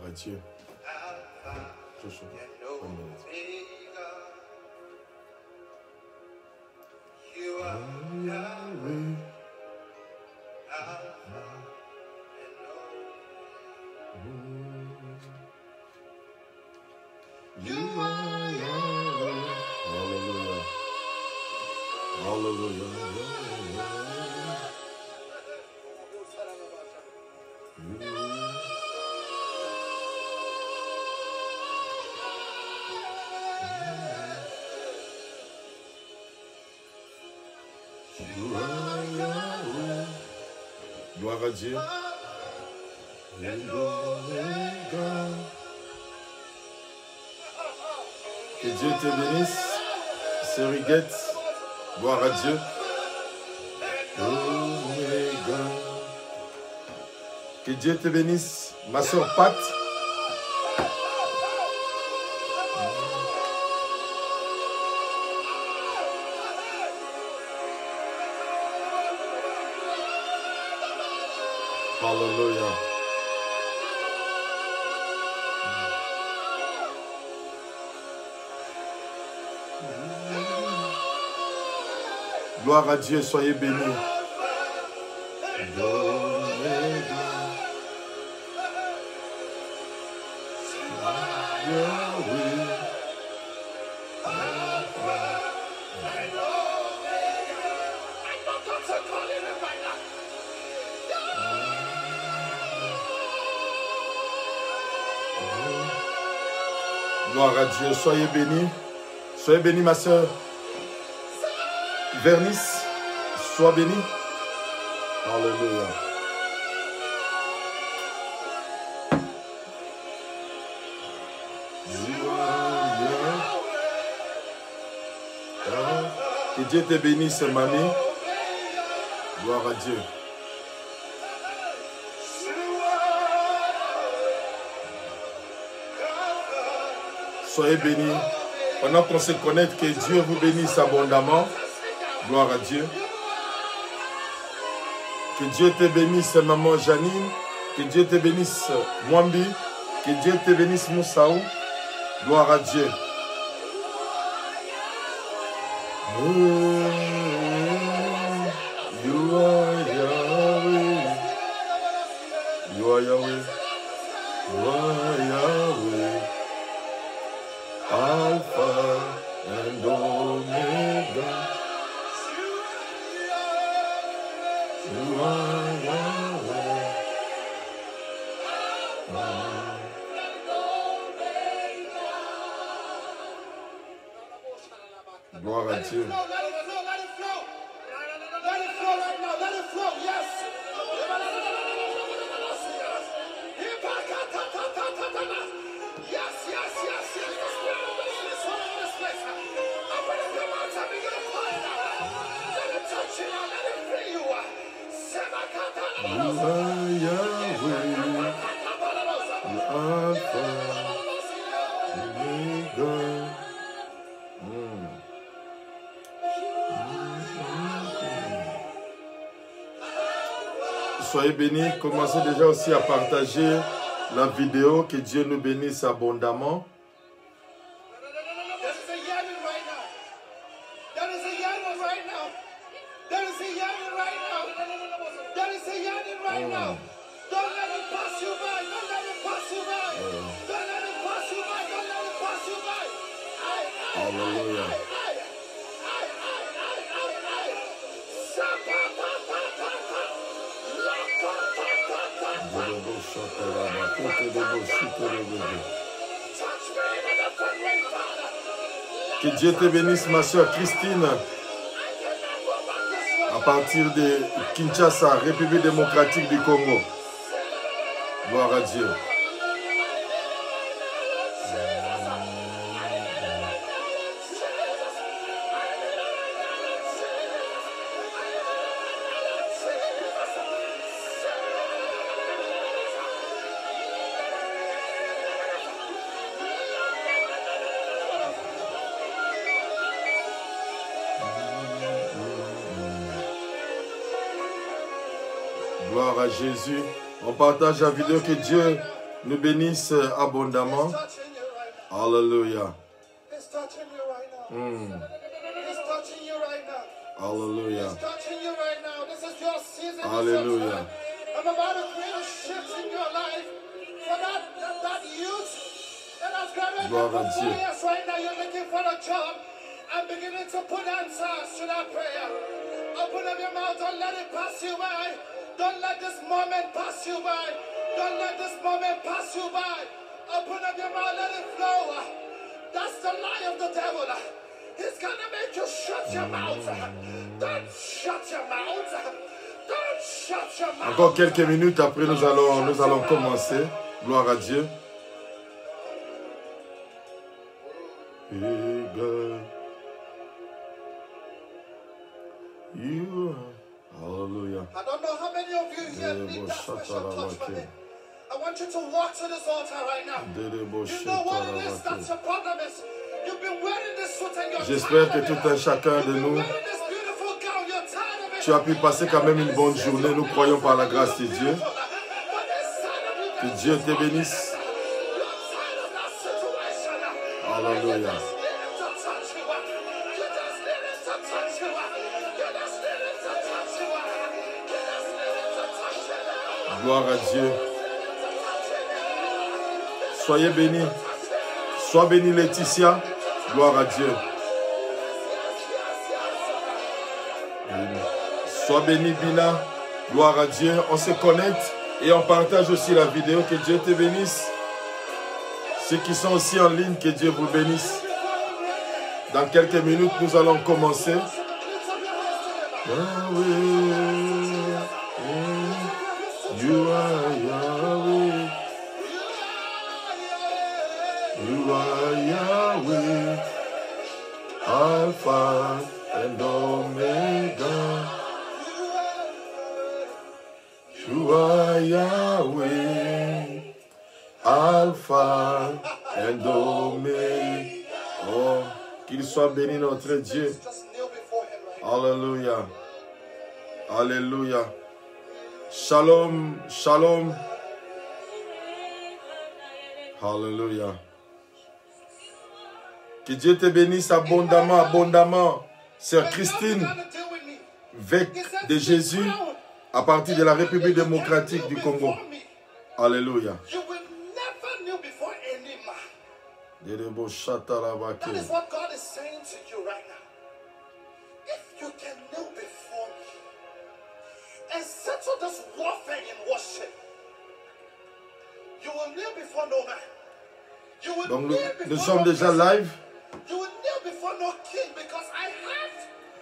à Dieu. Joshua, one minute. You are Yahweh, Alpha and Omega. You are Yahweh. Hallelujah. Hallelujah. Gloire à Dieu. Que Dieu te bénisse, sœur Huguette. Gloire à Dieu. Omega. Que Dieu te bénisse, ma sœur Pat. Hallelujah. Gloire à Dieu, soyez bénis. Gloire à Dieu, soyez bénis. Soyez bénis, ma soeur. Vernice, sois béni. Alléluia. Que Dieu te bénisse, mamie. Gloire à Dieu. Soyez bénis. Pendant qu'on se connecte, que Dieu vous bénisse abondamment. Gloire à Dieu. Que Dieu te bénisse, maman Janine. Que Dieu te bénisse, Mwambi. Que Dieu te bénisse, Moussaou. Gloire à Dieu. You are Yahweh. You are Yahweh. You are Yahweh. Alpha and Omega. You are Yahweh. Gloire à Dieu. Soyez bénis, commencez déjà aussi à partager la vidéo, que Dieu nous bénisse abondamment. Que Dieu te bénisse, ma soeur Christine, à partir de Kinshasa, République démocratique du Congo. Gloire à Dieu. Gloire à Jésus. On partage la vidéo, que Dieu nous bénisse abondamment. Alléluia. Alléluia. Alléluia. I'm about to create a shift in your life for that youth that has graduated Gloire from à 4 Dieu. years right now. You're looking for a job and beginning to put answers to that prayer. Open up your mouth. Don't let it pass you by. Don't let this moment pass you by. Don't let this moment pass you by. Open up your mouth. Let it flow. That's the lie of the devil. He's going to make you shut your mouth. Don't shut your mouth. Don't shut your mouth. Encore quelques minutes après, nous allons commencer. Gloire à Dieu. Hallelujah. I don't know how many of you here need that special touch from Him. I want you to walk to this altar right now. You know what it is that's your problem is. You've been wearing this suit and you're J'espère que tired of tout it. un chacun de nous, Wearing this beautiful gown, you're tired of it. tu as pu passer quand même une bonne journée. Nous croyons par la grâce de Dieu. But this side of you, Que Dieu te bénisse. you're tired of that situation. Alléluia. You just need Him to touch you. You just need Him to touch you. You just need Him to touch you. You just need Him to touch you. Gloire à Dieu. Soyez bénis. Sois bénie Laetitia. Gloire à Dieu. Sois bénie Bina. Gloire à Dieu. On se connecte et on partage aussi la vidéo. Que Dieu te bénisse. Ceux qui sont aussi en ligne, que Dieu vous bénisse. Dans quelques minutes, nous allons commencer. You are Yahweh. You are Yahweh. Alpha and Omega. You are Yahweh. Alpha and Omega. Oh, qu'il soit béni notre Dieu. Just kneel before Him right now. Alléluia. Alléluia. Shalom, shalom. Alléluia. Que Dieu te bénisse abondamment, abondamment. Sœur Christine, Vec de Jésus, à partir de la République démocratique du Congo. Alléluia. You will never kneel before any man. Dedebo shatarabake. That is what God is saying to you right now. If you can kneel before me and settle this warfare in worship, you will kneel before no man. You will Donc kneel nous before sommes no déjà person. live. You will kneel before no king because I have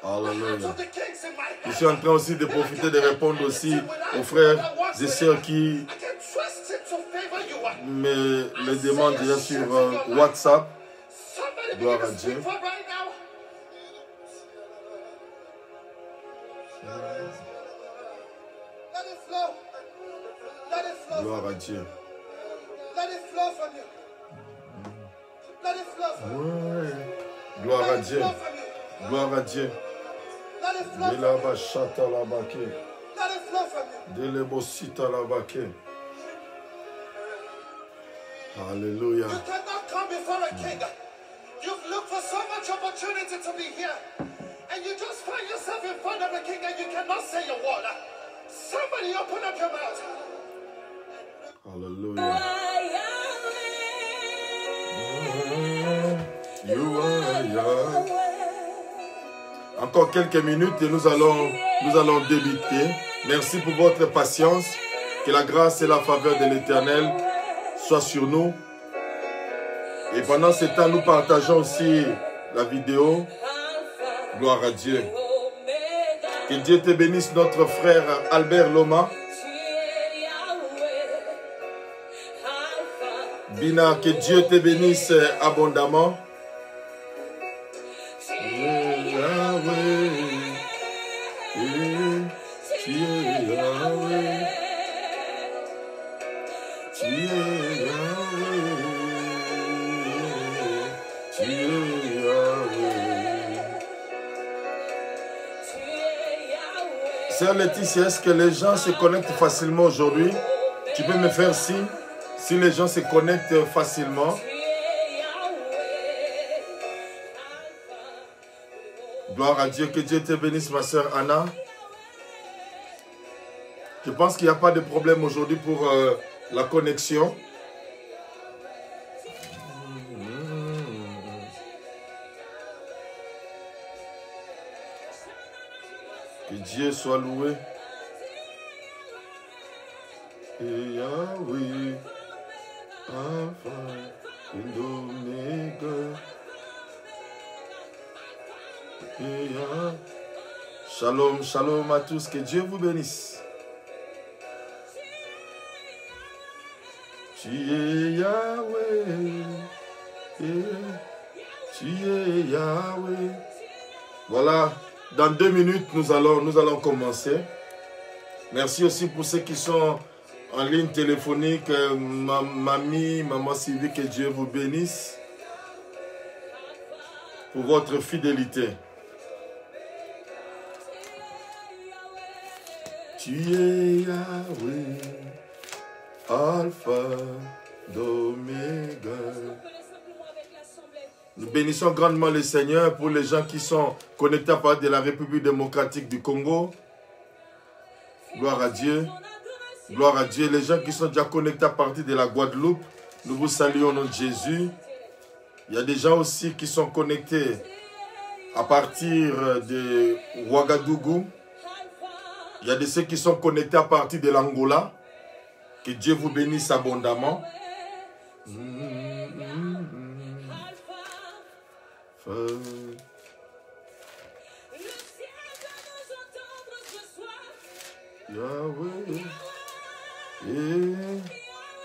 the heart Alléluia. of the kings in my Je hand. suis en train aussi de profiter de répondre aussi aux frères et sœurs qui I can trust it to favor you. me demandent déjà sur WhatsApp. Somebody Gloire begin à to Dieu. speak for right now. Let it flow. Let it flow. Gloire à Dieu. Let it flow from you. Let it flow from you. Ouais. Gloire à Let it Dieu. flow from you. Gloire à Dieu. Let it flow from you. Delaba shata labake. Let it flow from you. Delebo sita labake. Alléluia. You cannot come before a king. You've looked for so much opportunity to be here. And you just find yourself in front of a king and you cannot say a word. Somebody open up your mouth. Alléluia. You are Yahweh. Encore quelques minutes et nous allons débuter. Merci pour votre patience. Que la grâce et la faveur de l'Éternel soient sur nous. Et pendant ce temps, nous partageons aussi la vidéo. Gloire à Dieu. Que Dieu te bénisse, notre frère Albert Loma. Bina, que Dieu te bénisse abondamment. Sœur Laetitia, est-ce que les gens se connectent facilement aujourd'hui? Tu peux me faire signe? Si les gens se connectent facilement. Gloire à Dieu, que Dieu te bénisse, ma sœur Anna. Je pense qu'il n'y a pas de problème aujourd'hui pour la connexion. Que Dieu soit loué. Et Yahweh, Alpha et Omega. Shalom, shalom à tous, que Dieu vous bénisse. Tu es Yahweh, tu es Yahweh. Voilà, dans 2 minutes, nous allons commencer. Merci aussi pour ceux qui sont en ligne téléphonique, mamie, maman Sylvie, que Dieu vous bénisse pour votre fidélité. Tu es Yahweh, Alpha, d'Oméga. Nous bénissons grandement le Seigneur pour les gens qui sont connectés à partir de la République démocratique du Congo. Gloire à Dieu. Gloire à Dieu. Les gens qui sont déjà connectés à partir de la Guadeloupe, nous vous saluons au nom de Jésus. Il y a des gens aussi qui sont connectés à partir de Ouagadougou. Il y a de ceux qui sont connectés à partir de l'Angola. Que Dieu vous bénisse abondamment. Yahweh. Et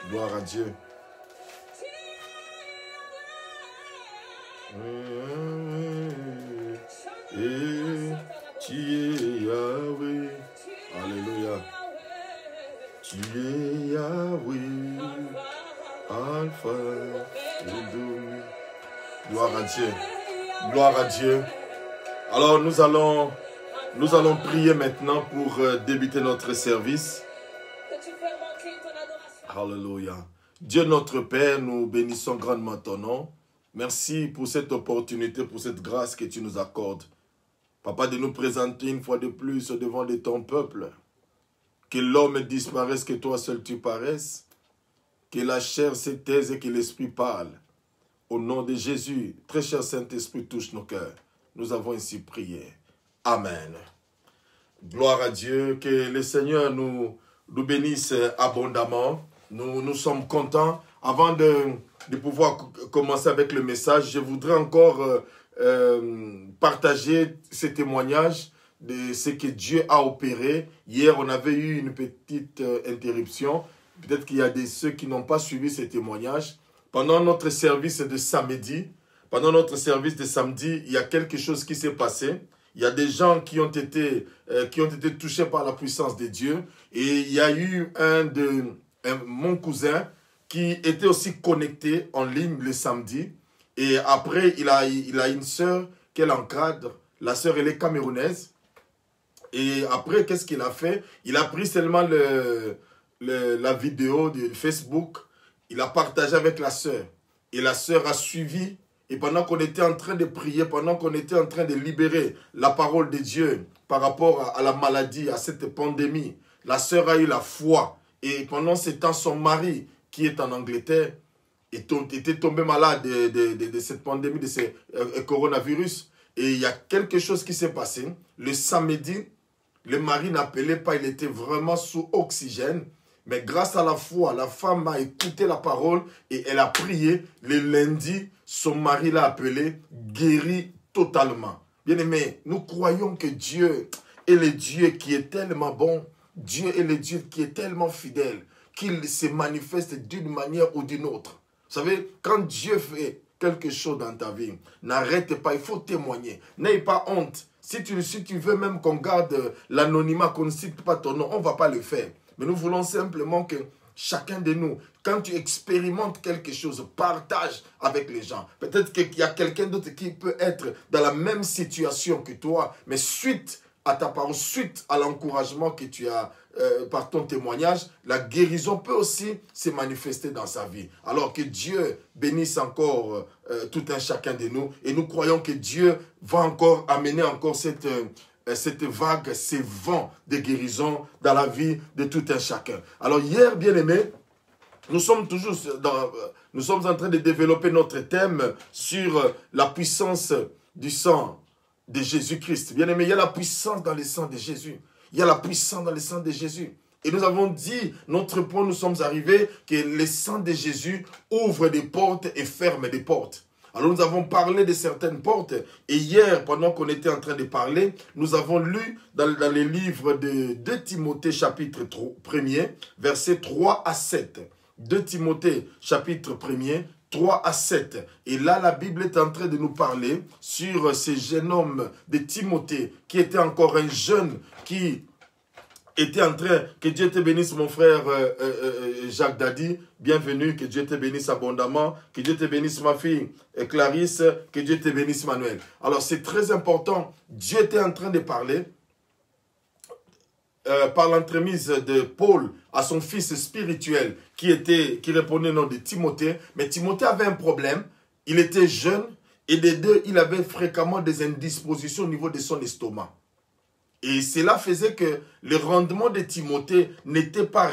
gloire à Dieu. Et tu es Yahweh. Alléluia. Tu es Yahweh, Alpha et Omega. Gloire à Dieu. Gloire à Dieu. Alors nous allons prier maintenant pour débuter notre service. Alléluia. Dieu notre Père, nous bénissons grandement ton nom. Merci pour cette opportunité, pour cette grâce que tu nous accordes. Papa, de nous présenter une fois de plus devant de ton peuple. Que l'homme disparaisse, que toi seul tu paraisses. Que la chair se taise et que l'esprit parle. Au nom de Jésus, très cher Saint-Esprit, touche nos cœurs. Nous avons ainsi prié. Amen. Gloire à Dieu. Que le Seigneur nous bénisse abondamment. Nous sommes contents. Avant de pouvoir commencer avec le message, je voudrais encore partager ce témoignage de ce que Dieu a opéré. Hier, on avait eu une petite interruption. Peut-être qu'il y a ceux qui n'ont pas suivi ce témoignage. Pendant notre service de samedi, il y a quelque chose qui s'est passé. Il y a des gens qui ont été touchés par la puissance de Dieu. Et il y a eu mon cousin qui était aussi connecté en ligne le samedi. Et après, il a une sœur qu'elle encadre. La sœur, elle est camerounaise. Et après, qu'est-ce qu'il a fait? Il a pris seulement la vidéo de Facebook. Il a partagé avec la sœur. Et la sœur a suivi. Et pendant qu'on était en train de prier, pendant qu'on était en train de libérer la parole de Dieu par rapport à la maladie, à cette pandémie, la sœur a eu la foi. Et pendant ce temps, son mari, qui est en Angleterre, était tombé malade de cette pandémie, de ce coronavirus. Et il y a quelque chose qui s'est passé. Le samedi, le mari n'appelait pas, il était vraiment sous oxygène. Mais grâce à la foi, la femme a écouté la parole et elle a prié. Le lundi, son mari l'a appelé, guéri totalement. Bien-aimés, nous croyons que Dieu est le Dieu qui est tellement bon. Dieu est le Dieu qui est tellement fidèle qu'il se manifeste d'une manière ou d'une autre. Vous savez, quand Dieu fait quelque chose dans ta vie, n'arrête pas, il faut témoigner. N'aie pas honte. Si tu veux même qu'on garde l'anonymat, qu'on ne cite pas ton nom, on ne va pas le faire. Mais nous voulons simplement que chacun de nous, quand tu expérimentes quelque chose, partage avec les gens. Peut-être qu'il y a quelqu'un d'autre qui peut être dans la même situation que toi, mais suite à ta parole, suite à l'encouragement que tu as par ton témoignage, la guérison peut aussi se manifester dans sa vie. Alors que Dieu bénisse encore tout un chacun de nous. Et nous croyons que Dieu va encore amener encore cette vague, ces vents de guérison dans la vie de tout un chacun. Alors hier, bien-aimés, nous sommes en train de développer notre thème sur la puissance du sang de Jésus-Christ. Bien-aimés, il y a la puissance dans le sang de Jésus. Il y a la puissance dans le sang de Jésus. Et nous avons dit, notre point, nous sommes arrivés, que le sang de Jésus ouvre des portes et ferme des portes. Alors nous avons parlé de certaines portes. Et hier, pendant qu'on était en train de parler, nous avons lu dans les livres de 2 Timothée chapitre 1er, versets 3 à 7. 2 Timothée chapitre 1er, 3 à 7. Et là, la Bible est en train de nous parler sur ce jeune homme de Timothée, qui était encore un jeune, qui était en train, que Dieu te bénisse mon frère Jacques Dadi, bienvenue, que Dieu te bénisse abondamment, que Dieu te bénisse ma fille Clarisse, que Dieu te bénisse Manuel. Alors c'est très important, Dieu était en train de parler, par l'entremise de Paul à son fils spirituel qui répondait au nom de Timothée. Mais Timothée avait un problème, il était jeune et des deux, il avait fréquemment des indispositions au niveau de son estomac. Et cela faisait que le rendement de Timothée n'était pas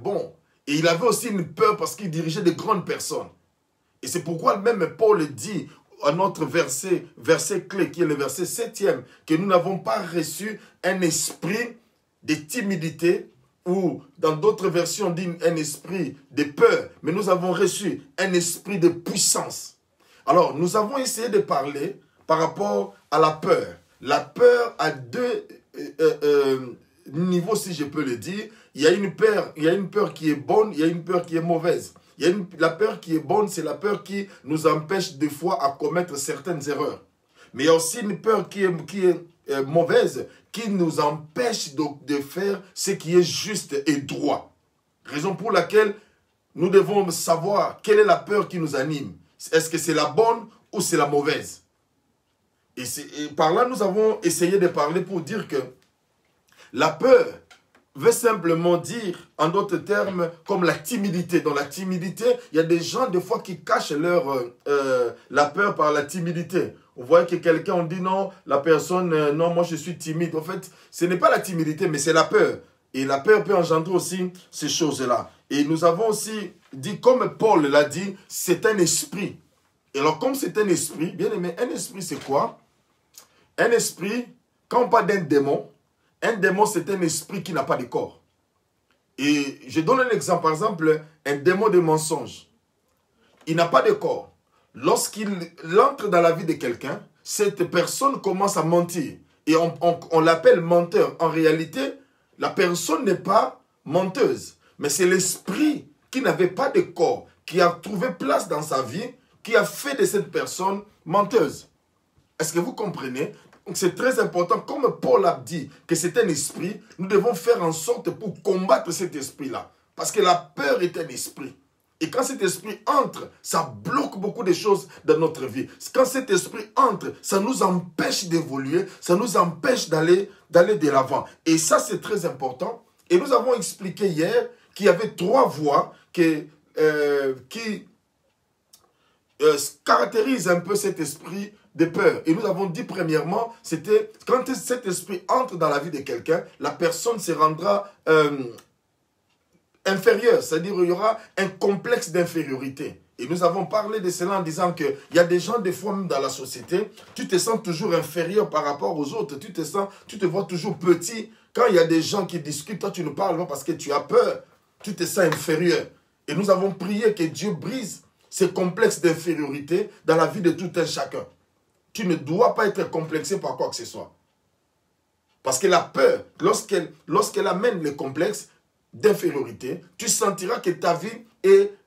bon. Et il avait aussi une peur parce qu'il dirigeait de grandes personnes. Et c'est pourquoi même Paul dit à notre verset clé, qui est le verset 7e, que nous n'avons pas reçu un esprit de timidité, ou dans d'autres versions on dit un esprit de peur, mais nous avons reçu un esprit de puissance. Alors, nous avons essayé de parler par rapport à la peur. La peur a deux niveaux, si je peux le dire. Il y a une peur qui est bonne, il y a une peur qui est mauvaise. La peur qui est bonne, c'est la peur qui nous empêche des fois à commettre certaines erreurs. Mais il y a aussi une peur qui est mauvaise, qui nous empêche de faire ce qui est juste et droit. Raison pour laquelle nous devons savoir quelle est la peur qui nous anime. Est-ce que c'est la bonne ou c'est la mauvaise? Et par là, nous avons essayé de parler pour dire que la peur veut simplement dire, en d'autres termes, comme la timidité. Dans la timidité, il y a des gens, des fois, qui cachent la peur par la timidité. On voit que quelqu'un, on dit non, la personne, non, moi je suis timide. En fait, ce n'est pas la timidité, mais c'est la peur. Et la peur peut engendrer aussi ces choses-là. Et nous avons aussi dit, comme Paul l'a dit, c'est un esprit. Et alors, comme c'est un esprit, bien aimé, un esprit c'est quoi? Un esprit, quand on parle d'un démon, c'est un esprit qui n'a pas de corps. Et je donne un exemple. Par exemple, un démon de mensonge. Il n'a pas de corps. Lorsqu'il entre dans la vie de quelqu'un, cette personne commence à mentir. Et on l'appelle menteur. En réalité, la personne n'est pas menteuse. Mais c'est l'esprit qui n'avait pas de corps, qui a trouvé place dans sa vie, qui a fait de cette personne menteuse. Est-ce que vous comprenez? Donc c'est très important, comme Paul a dit que c'est un esprit, nous devons faire en sorte pour combattre cet esprit-là. Parce que la peur est un esprit. Et quand cet esprit entre, ça bloque beaucoup de choses dans notre vie. Quand cet esprit entre, ça nous empêche d'évoluer, ça nous empêche d'aller de l'avant. Et ça, c'est très important. Et nous avons expliqué hier qu'il y avait 3 voies qui caractérisent un peu cet esprit de peur. Et nous avons dit premièrement, c'était quand cet esprit entre dans la vie de quelqu'un, la personne se rendra inférieure, c'est-à-dire il y aura un complexe d'infériorité. Et nous avons parlé de cela en disant qu'il y a des gens, des fois même dans la société, tu te sens toujours inférieur par rapport aux autres, tu te vois toujours petit. Quand il y a des gens qui discutent, toi tu ne parles pas parce que tu as peur, tu te sens inférieur. Et nous avons prié que Dieu brise ces complexes d'infériorité dans la vie de tout un chacun. Tu ne dois pas être complexé par quoi que ce soit. Parce que la peur, lorsqu'elle amène les complexes d'infériorité, tu sentiras que ta vie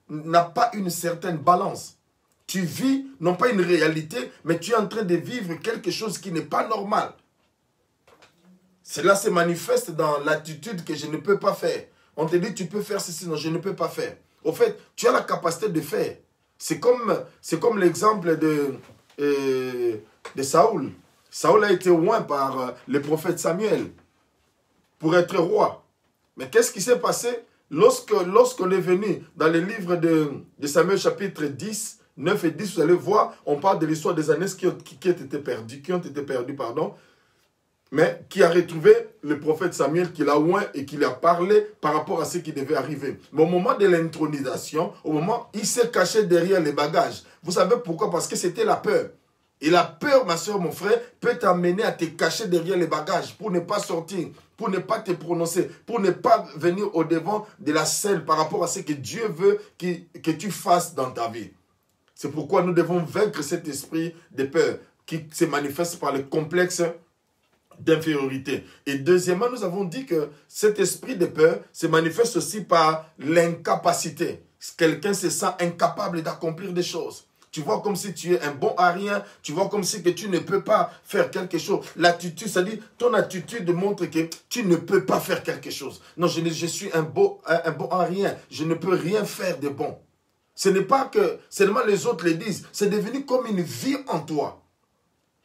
n'a pas une certaine balance. Tu vis, non pas une réalité, mais tu es en train de vivre quelque chose qui n'est pas normal. Cela se manifeste dans l'attitude que je ne peux pas faire. On te dit, tu peux faire ceci, non, je ne peux pas faire. Au fait, tu as la capacité de faire. C'est comme l'exemple de Saoul. Saül a été oint par le prophète Samuel pour être roi. Mais qu'est-ce qui s'est passé lorsqu'on est venu dans les livres de Samuel chapitre 10, 9 et 10, vous allez voir, on parle de l'histoire des années qui ont été perdues, mais qui a retrouvé le prophète Samuel, qui l'a oint et qui lui a parlé par rapport à ce qui devait arriver. Mais au moment de l'intronisation, au moment, il s'est caché derrière les bagages. Vous savez pourquoi? Parce que c'était la peur. Et la peur, ma soeur, mon frère, peut t'amener à te cacher derrière les bagages pour ne pas sortir, pour ne pas te prononcer, pour ne pas venir au devant de la scène par rapport à ce que Dieu veut que tu fasses dans ta vie. C'est pourquoi nous devons vaincre cet esprit de peur qui se manifeste par le complexe d'infériorité. Et deuxièmement, nous avons dit que cet esprit de peur se manifeste aussi par l'incapacité. Quelqu'un se sent incapable d'accomplir des choses. Tu vois comme si tu es un bon à rien. Tu vois comme si que tu ne peux pas faire quelque chose. L'attitude, c'est-à-dire ton attitude montre que tu ne peux pas faire quelque chose. Non, je suis un bon à rien. Je ne peux rien faire de bon. Ce n'est pas que seulement les autres le disent. C'est devenu comme une vie en toi.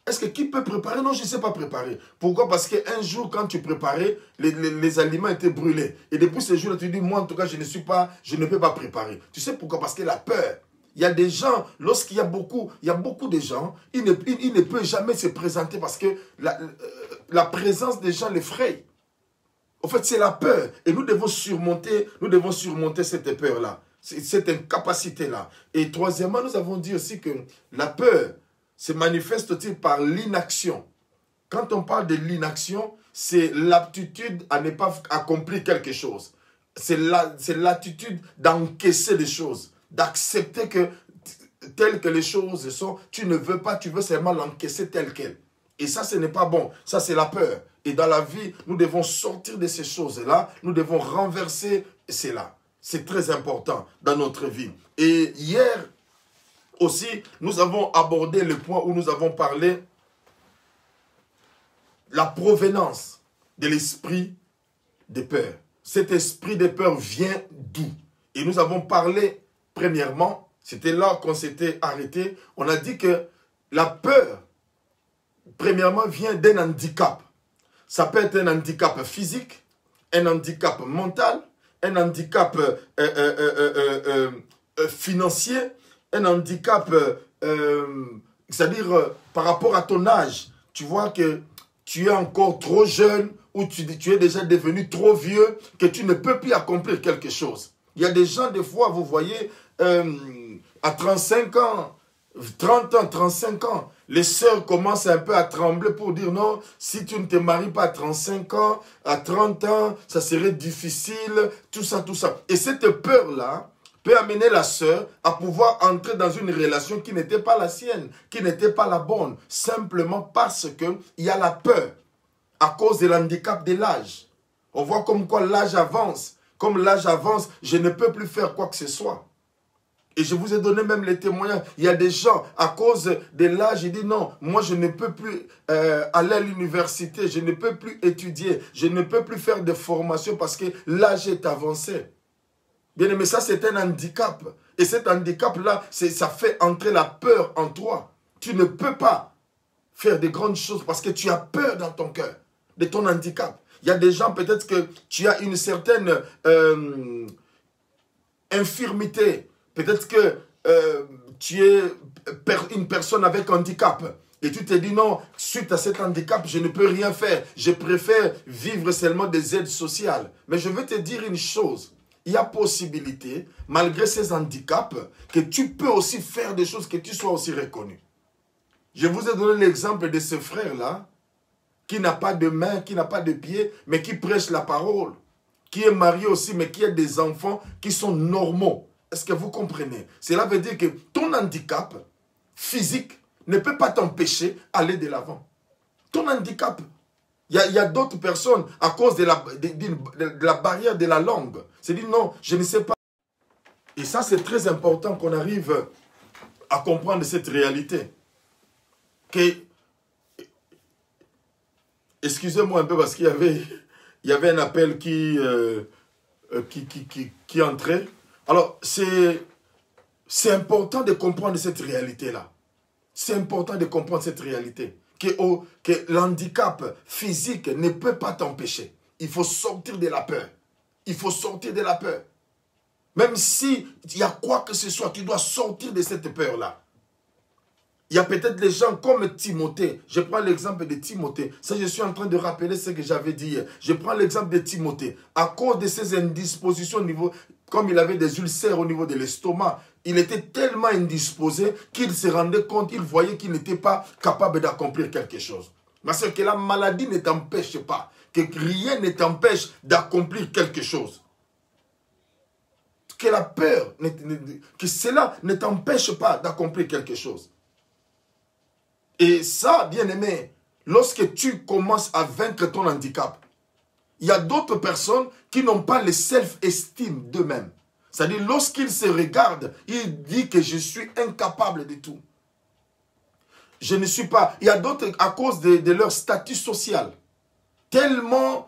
Est-ce que qui peut préparer? Non, je ne sais pas préparer. Pourquoi? Parce qu'un jour, quand tu préparais, les aliments étaient brûlés. Et depuis ce jour-là, tu dis, moi en tout cas, je ne peux pas préparer. Tu sais pourquoi? Parce que la peur. Il y a des gens, lorsqu'il y a beaucoup de gens, ils ne peuvent jamais se présenter parce que la présence des gens les fraye. En fait, c'est la peur. Et nous devons surmonter cette peur-là, cette incapacité-là. Et troisièmement, nous avons dit aussi que la peur se manifeste aussi par l'inaction. Quand on parle de l'inaction, c'est l'aptitude à ne pas accomplir quelque chose. C'est l'attitude d'encaisser les choses. D'accepter que telles que les choses sont, tu ne veux pas, tu veux seulement l'encaisser tel quel. Et ça, ce n'est pas bon. Ça, c'est la peur. Et dans la vie, nous devons sortir de ces choses-là. Nous devons renverser cela. C'est très important dans notre vie. Et hier aussi, nous avons abordé le point où nous avons parlé la provenance de l'esprit de peur. Cet esprit de peur vient d'où? Et nous avons parlé, premièrement, c'était là qu'on s'était arrêté, on a dit que la peur, premièrement, vient d'un handicap. Ça peut être un handicap physique, un handicap mental, un handicap financier, un handicap, c'est-à-dire par rapport à ton âge. Tu vois que tu es encore trop jeune ou tu es déjà devenu trop vieux que tu ne peux plus accomplir quelque chose. Il y a des gens, des fois, vous voyez, à 35 ans, 30 ans, 35 ans, les sœurs commencent un peu à trembler pour dire non, si tu ne te maries pas à 35 ans, à 30 ans, ça serait difficile, tout ça, tout ça. Et cette peur-là peut amener la sœur à pouvoir entrer dans une relation qui n'était pas la sienne, qui n'était pas la bonne, simplement parce qu'il y a la peur à cause de l'handicap de l'âge. On voit comme quoi l'âge avance. Comme l'âge avance, je ne peux plus faire quoi que ce soit. Et je vous ai donné même les témoignages. Il y a des gens, à cause de l'âge, ils disent non, moi je ne peux plus aller à l'université, je ne peux plus étudier, je ne peux plus faire de formation parce que l'âge est avancé. Bien aimé, ça c'est un handicap. Et cet handicap-là, ça fait entrer la peur en toi. Tu ne peux pas faire de grandes choses parce que tu as peur dans ton cœur de ton handicap. Il y a des gens, peut-être que tu as une certaine infirmité. Peut-être que tu es une personne avec handicap. Et tu te dis non, suite à cet handicap, je ne peux rien faire. Je préfère vivre seulement des aides sociales. Mais je veux te dire une chose. Il y a possibilité, malgré ces handicaps, que tu peux aussi faire des choses, que tu sois aussi reconnu. Je vous ai donné l'exemple de ce frère-là, qui n'a pas de main, qui n'a pas de pied, mais qui prêche la parole. Qui est marié aussi, mais qui a des enfants qui sont normaux. Est-ce que vous comprenez? Cela veut dire que ton handicap physique ne peut pas t'empêcher d'aller de l'avant. Ton handicap. Il y a d'autres personnes, à cause de la barrière de la langue, se disent non, je ne sais pas. Et ça, c'est très important qu'on arrive à comprendre cette réalité. Excusez-moi un peu parce qu'il y avait un appel qui entrait. Alors, c'est important de comprendre cette réalité-là. C'est important de comprendre cette réalité. que l'handicap physique ne peut pas t'empêcher. Il faut sortir de la peur. Il faut sortir de la peur. Même si il y a quoi que ce soit, tu dois sortir de cette peur-là. Il y a peut-être des gens comme Timothée. Je prends l'exemple de Timothée. Ça, je suis en train de rappeler ce que j'avais dit hier. Je prends l'exemple de Timothée. À cause de ses indispositions au niveau, comme il avait des ulcères au niveau de l'estomac, il était tellement indisposé qu'il se rendait compte, il voyait qu'il n'était pas capable d'accomplir quelque chose. Parce que la maladie ne t'empêche pas, que rien ne t'empêche d'accomplir quelque chose. Que la peur, que cela ne t'empêche pas d'accomplir quelque chose. Et ça, bien-aimé, lorsque tu commences à vaincre ton handicap, il y a d'autres personnes qui n'ont pas le self-esteem d'eux-mêmes. C'est-à-dire, lorsqu'ils se regardent, ils disent que je suis incapable de tout. Je ne suis pas... Il y a d'autres, à cause de leur statut social, tellement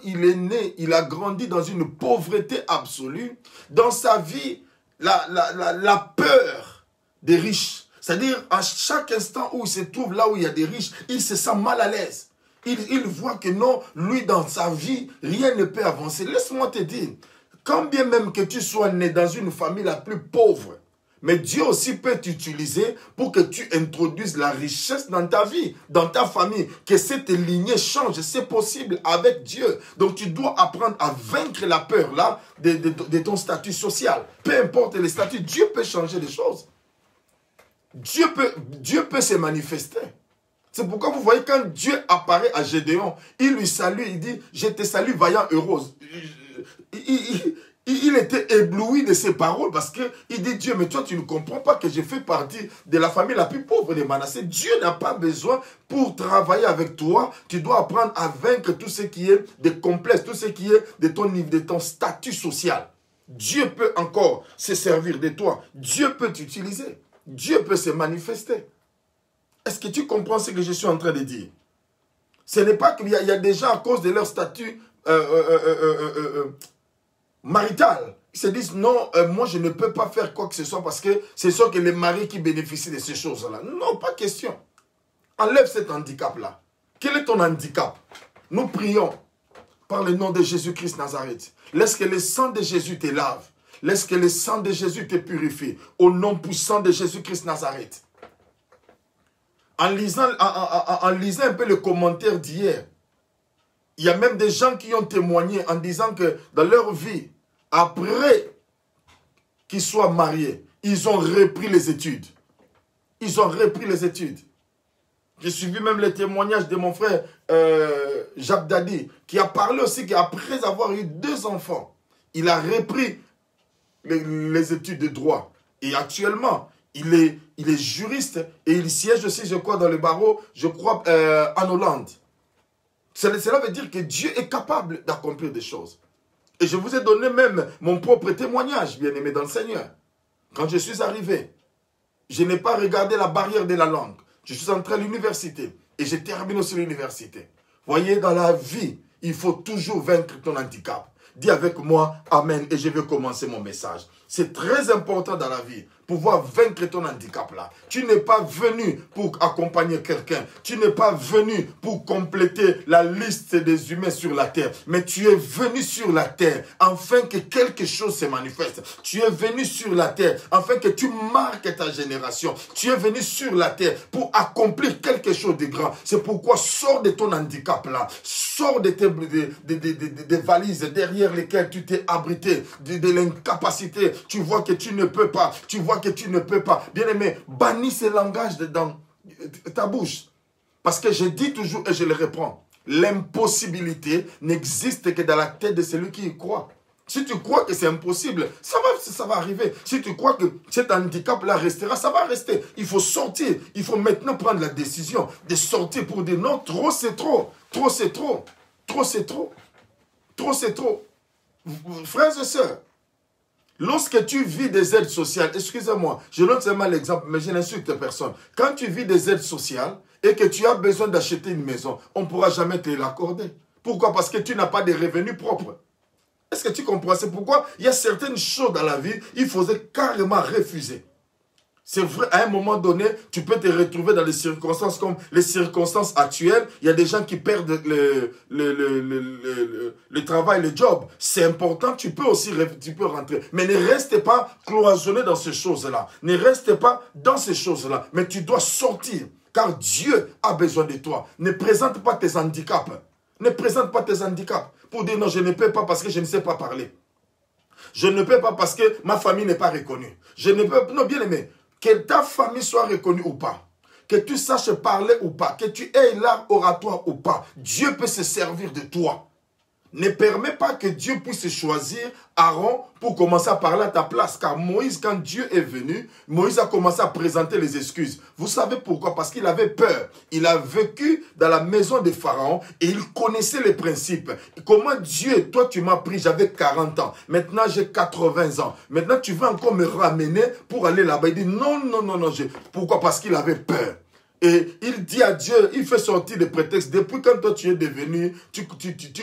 il est né, il a grandi dans une pauvreté absolue. Dans sa vie, la peur des riches. C'est-à-dire, à chaque instant où il se trouve là où il y a des riches, il se sent mal à l'aise. Il voit que non, lui, dans sa vie, rien ne peut avancer. Laisse-moi te dire, quand bien même que tu sois né dans une famille la plus pauvre, mais Dieu aussi peut t'utiliser pour que tu introduises la richesse dans ta vie, dans ta famille. Que cette lignée change, c'est possible avec Dieu. Donc tu dois apprendre à vaincre la peur là de ton statut social. Peu importe le statut, Dieu peut changer les choses. Dieu peut se manifester. C'est pourquoi vous voyez quand Dieu apparaît à Gédéon, il lui salue, il dit, je te salue vaillant heureux. Il était ébloui de ses paroles parce qu'il dit, Dieu, mais toi tu ne comprends pas que je fais partie de la famille la plus pauvre de Manassé. Dieu n'a pas besoin pour travailler avec toi. Tu dois apprendre à vaincre tout ce qui est des complexes, tout ce qui est de ton statut social. Dieu peut encore se servir de toi. Dieu peut t'utiliser. Dieu peut se manifester. Est-ce que tu comprends ce que je suis en train de dire? Ce n'est pas qu'il y a des gens à cause de leur statut marital. Ils se disent non, moi je ne peux pas faire quoi que ce soit parce que ce sont que les maris qui bénéficient de ces choses-là. Non, pas question. Enlève cet handicap-là. Quel est ton handicap? Nous prions par le nom de Jésus-Christ Nazareth. Laisse que le sang de Jésus te lave. Laisse que le sang de Jésus te purifie. Au nom puissant de Jésus-Christ Nazareth. En lisant un peu le commentaire d'hier, il y a même des gens qui ont témoigné en disant que dans leur vie, après qu'ils soient mariés, ils ont repris les études. Ils ont repris les études. J'ai suivi même les témoignages de mon frère Jacques Dadi, qui a parlé aussi qu'après avoir eu 2 enfants, il a repris les études de droit. Et actuellement, il est juriste et il siège aussi, je crois, dans le barreau, je crois, en Hollande. Cela veut dire que Dieu est capable d'accomplir des choses. Et je vous ai donné même mon propre témoignage, bien-aimé dans le Seigneur. Quand je suis arrivé, je n'ai pas regardé la barrière de la langue. Je suis entré à l'université et je termine aussi l'université. Voyez, dans la vie, il faut toujours vaincre ton handicap. Dis avec moi, Amen, et je vais commencer mon message. C'est très important dans la vie, pouvoir vaincre ton handicap là. Tu n'es pas venu pour accompagner quelqu'un. Tu n'es pas venu pour compléter la liste des humains sur la terre. Mais tu es venu sur la terre afin que quelque chose se manifeste. Tu es venu sur la terre afin que tu marques ta génération. Tu es venu sur la terre pour accomplir quelque chose de grand. C'est pourquoi sors de ton handicap là. Sors de des valises derrière lesquelles tu t'es abrité, de l'incapacité. Tu vois que tu ne peux pas. Tu vois que tu ne peux pas. Bien-aimé, bannis ce langage dans ta bouche. Parce que je dis toujours et je le reprends. L'impossibilité n'existe que dans la tête de celui qui y croit. Si tu crois que c'est impossible, ça va arriver. Si tu crois que cet handicap-là restera, ça va rester. Il faut sortir. Il faut maintenant prendre la décision de sortir pour dire non, trop c'est trop. Trop c'est trop. Trop c'est trop. Trop c'est trop. Frères et sœurs, lorsque tu vis des aides sociales, excusez-moi, je donne seulement l'exemple, mais je n'insulte personne. Quand tu vis des aides sociales et que tu as besoin d'acheter une maison, on ne pourra jamais te l'accorder. Pourquoi? Parce que tu n'as pas de revenus propres. Est-ce que tu comprends? C'est pourquoi il y a certaines choses dans la vie, il faudrait carrément refuser. C'est vrai, à un moment donné, tu peux te retrouver dans des circonstances comme les circonstances actuelles. Il y a des gens qui perdent le travail, le job. C'est important, tu peux rentrer. Mais ne reste pas cloisonné dans ces choses-là. Ne reste pas dans ces choses-là. Mais tu dois sortir, car Dieu a besoin de toi. Ne présente pas tes handicaps. Ne présente pas tes handicaps. Pour dire non, je ne peux pas parce que je ne sais pas parler. Je ne peux pas parce que ma famille n'est pas reconnue. Je ne peux pas, non, bien aimé. Que ta famille soit reconnue ou pas, que tu saches parler ou pas, que tu aies l'art oratoire ou pas, Dieu peut se servir de toi. Ne permets pas que Dieu puisse choisir Aaron pour commencer à parler à ta place. Car Moïse, quand Dieu est venu, Moïse a commencé à présenter les excuses. Vous savez pourquoi? Parce qu'il avait peur. Il a vécu dans la maison de Pharaon et il connaissait les principes. Comment Dieu, toi tu m'as pris, j'avais 40 ans. Maintenant j'ai 80 ans. Maintenant tu veux encore me ramener pour aller là-bas. Il dit non. Pourquoi? Parce qu'il avait peur. Et il dit à Dieu, il fait sortir des prétextes. Depuis quand toi tu es devenu, tu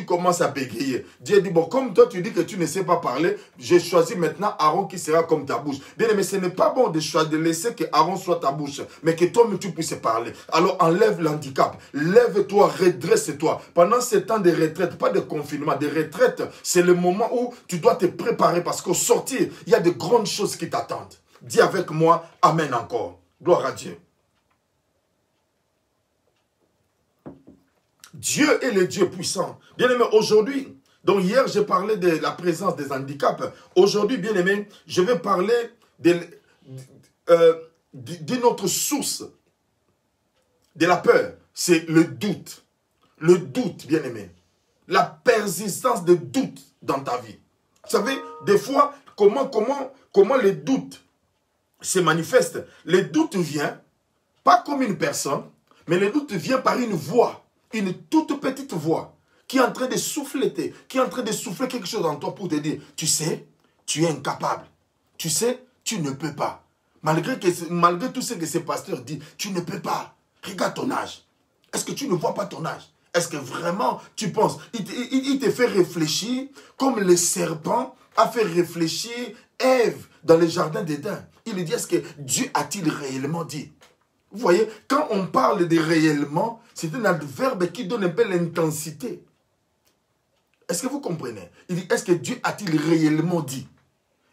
commences à bégayer. Dieu dit, bon, comme toi tu dis que tu ne sais pas parler, j'ai choisi maintenant Aaron qui sera comme ta bouche. Mais ce n'est pas bon de laisser que Aaron soit ta bouche, mais que toi tu puisses parler. Alors enlève l'handicap, lève-toi, redresse-toi. Pendant ces temps de retraite, pas de confinement, de retraite, c'est le moment où tu dois te préparer parce qu'au sortir, il y a de grandes choses qui t'attendent. Dis avec moi, Amen encore. Gloire à Dieu. Dieu est le Dieu puissant. Bien-aimé, aujourd'hui, donc hier j'ai parlé de la présence des handicaps. Aujourd'hui, bien-aimé, je vais parler d'une autre source de la peur. C'est le doute. Le doute, bien-aimé. La persistance de doute dans ta vie. Vous savez, des fois, comment les doutes se manifestent? Le doute vient, pas comme une personne, mais le doute vient par une voix. Une toute petite voix qui est en train de souffleter, qui est en train de souffler quelque chose en toi pour te dire, tu sais, tu es incapable. Tu sais, tu ne peux pas. Malgré tout ce que ces pasteurs disent, tu ne peux pas. Regarde ton âge. Est-ce que tu ne vois pas ton âge? Est-ce que vraiment tu penses? Il te fait réfléchir comme le serpent a fait réfléchir Ève dans le jardin d'Éden. Il lui dit, est-ce que Dieu a-t-il réellement dit? Vous voyez, quand on parle de réellement, c'est un adverbe qui donne un peu l'intensité. Est-ce que vous comprenez? Il dit, est-ce que Dieu a-t-il réellement dit?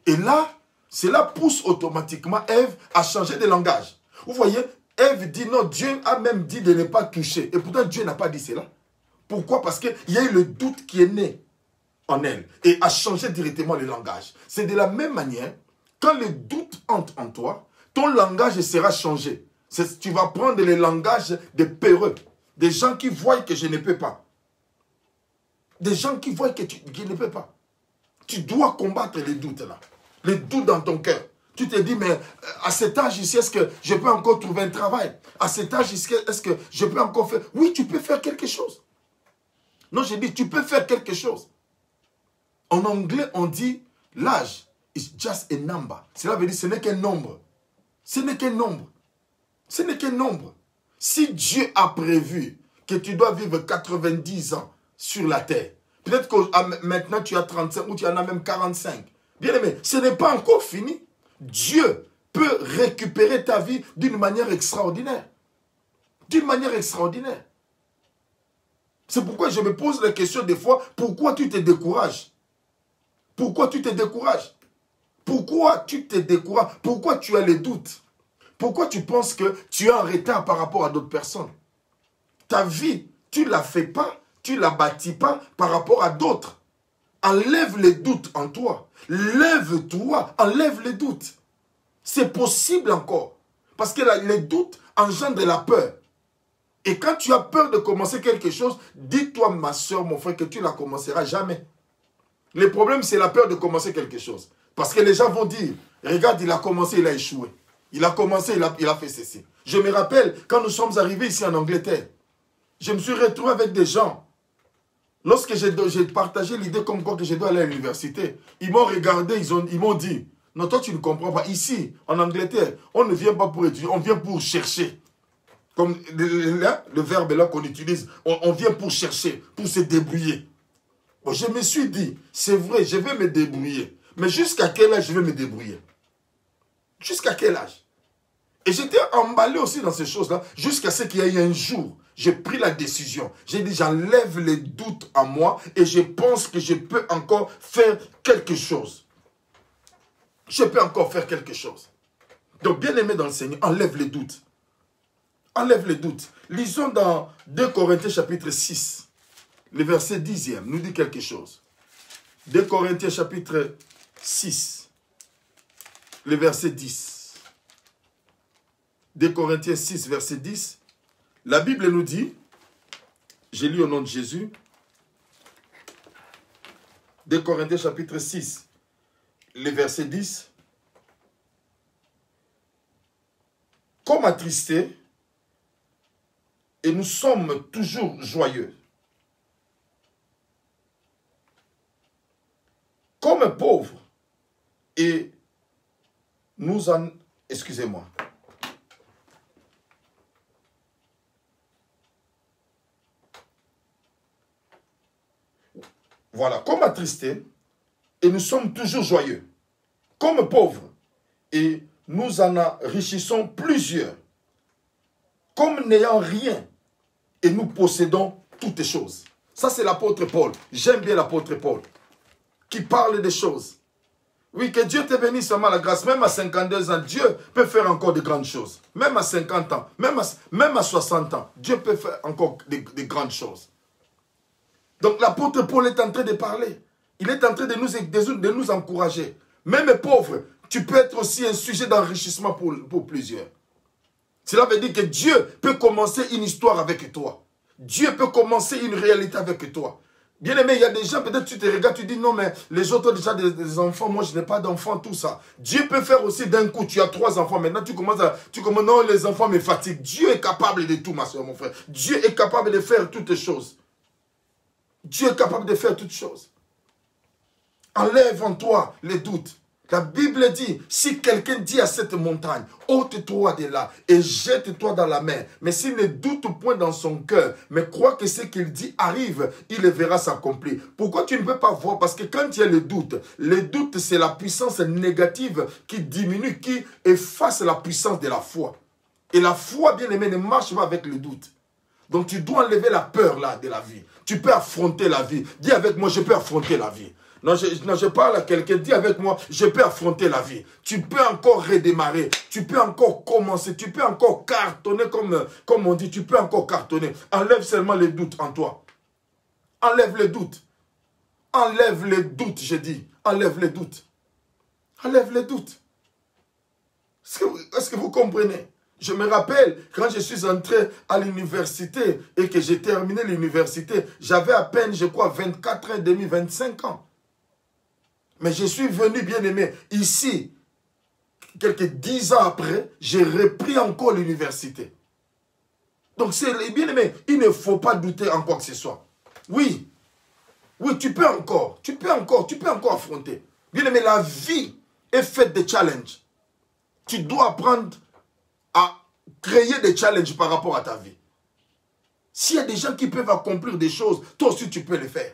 Et là, cela pousse automatiquement Ève à changer de langage. Vous voyez, Ève dit non, Dieu a même dit de ne pas toucher. Et pourtant, Dieu n'a pas dit cela. Pourquoi? Parce qu'il y a eu le doute qui est né en elle et a changé directement le langage. C'est de la même manière, quand le doute entre en toi, ton langage sera changé. Tu vas prendre le langage des peureux, des gens qui voient que je ne peux pas. Des gens qui voient que tu ne peux pas. Tu dois combattre les doutes là. Les doutes dans ton cœur. Tu te dis, mais à cet âge ici, est-ce que je peux encore trouver un travail? À cet âge ici, est-ce que je peux encore faire? Oui, tu peux faire quelque chose. Non, j'ai dit, tu peux faire quelque chose. En anglais, on dit, l'âge is just a number. Cela veut dire, ce n'est qu'un nombre. Ce n'est qu'un nombre. Ce n'est qu'un nombre. Si Dieu a prévu que tu dois vivre 90 ans sur la terre, peut-être que maintenant tu as 35 ou tu en as même 45. Bien aimé, ce n'est pas encore fini. Dieu peut récupérer ta vie d'une manière extraordinaire. D'une manière extraordinaire. C'est pourquoi je me pose la question des fois, pourquoi tu te décourages? Pourquoi tu te décourages? Pourquoi tu te décourages? Pourquoi tu as les doutes? Pourquoi tu penses que tu es en retard par rapport à d'autres personnes? Ta vie, tu ne la fais pas, tu ne la bâtis pas par rapport à d'autres. Enlève les doutes en toi. Lève-toi, enlève les doutes. C'est possible encore. Parce que les doutes engendrent la peur. Et quand tu as peur de commencer quelque chose, dis-toi, ma soeur, mon frère, que tu ne la commenceras jamais. Le problème, c'est la peur de commencer quelque chose. Parce que les gens vont dire, regarde, il a commencé, il a échoué. Il a commencé, il a fait ceci. Je me rappelle, quand nous sommes arrivés ici en Angleterre, je me suis retrouvé avec des gens. Lorsque j'ai partagé l'idée comme quoi que je dois aller à l'université, ils m'ont regardé, ils m'ont dit, non, toi tu ne comprends pas. Ici, en Angleterre, on ne vient pas pour étudier, on vient pour chercher. Comme le verbe là qu'on utilise, on vient pour chercher, pour se débrouiller. Bon, je me suis dit, c'est vrai, je vais me débrouiller. Mais jusqu'à quel âge je vais me débrouiller? Jusqu'à quel âge? Et j'étais emballé aussi dans ces choses-là, jusqu'à ce qu'il y ait un jour, j'ai pris la décision. J'ai dit, j'enlève les doutes en moi et je pense que je peux encore faire quelque chose. Je peux encore faire quelque chose. Donc, bien aimé dans le Seigneur, enlève les doutes. Enlève les doutes. Lisons dans 2 Corinthiens chapitre 6, le verset 10e, nous dit quelque chose. 2 Corinthiens chapitre 6, le verset 10. 2 Corinthiens 6, verset 10. La Bible nous dit, j'ai lu au nom de Jésus, 2 Corinthiens chapitre 6, le verset 10. Comme attristés, et nous sommes toujours joyeux. Comme pauvres, et nous en... Excusez-moi. Voilà, comme attristés, et nous sommes toujours joyeux. Comme pauvres, et nous en enrichissons plusieurs. Comme n'ayant rien, et nous possédons toutes choses. Ça, c'est l'apôtre Paul. J'aime bien l'apôtre Paul, qui parle des choses. Oui, que Dieu te bénisse seulement la grâce. Même à 52 ans, Dieu peut faire encore de grandes choses. Même à 50 ans, même à 60 ans, Dieu peut faire encore de grandes choses. Donc l'apôtre Paul est en train de parler. Il est en train de nous encourager. Même pauvre, tu peux être aussi un sujet d'enrichissement pour plusieurs. Cela veut dire que Dieu peut commencer une histoire avec toi. Dieu peut commencer une réalité avec toi. Bien aimé, il y a des gens, peut-être tu te regardes, tu dis non, mais les autres ont déjà des enfants, moi je n'ai pas d'enfants, tout ça. Dieu peut faire aussi d'un coup, tu as 3 enfants, maintenant tu commences, non, les enfants me fatiguent. Dieu est capable de tout, ma soeur, mon frère. Dieu est capable de faire toutes choses. Dieu est capable de faire toutes choses. Enlève en toi les doutes. La Bible dit, si quelqu'un dit à cette montagne, ôte-toi de là et jette-toi dans la mer. Mais s'il ne doute point dans son cœur, mais croit que ce qu'il dit arrive, il le verra s'accomplir. Pourquoi tu ne peux pas voir? Parce que quand il y a le doute c'est la puissance négative qui diminue, qui efface la puissance de la foi. Et la foi, bien aimé, ne marche pas avec le doute. Donc tu dois enlever la peur là de la vie. Tu peux affronter la vie. Dis avec moi, je peux affronter la vie. Non, je parle à quelqu'un, dis avec moi, je peux affronter la vie. Tu peux encore redémarrer, tu peux encore commencer, tu peux encore cartonner comme on dit, tu peux encore cartonner. Enlève seulement les doutes en toi. Enlève les doutes. Enlève les doutes, je dis. Enlève les doutes. Enlève les doutes. Est-ce que vous comprenez? Je me rappelle, quand je suis entré à l'université et que j'ai terminé l'université, j'avais à peine, je crois, 24 ans et demi, 25 ans. Mais je suis venu, bien aimé, ici, quelques 10 ans après, j'ai repris encore l'université. Donc, c'est bien aimé, il ne faut pas douter en quoi que ce soit. Oui, tu peux encore affronter. Bien aimé, la vie est faite de challenges. Tu dois apprendre à créer des challenges par rapport à ta vie. S'il y a des gens qui peuvent accomplir des choses, toi aussi tu peux les faire.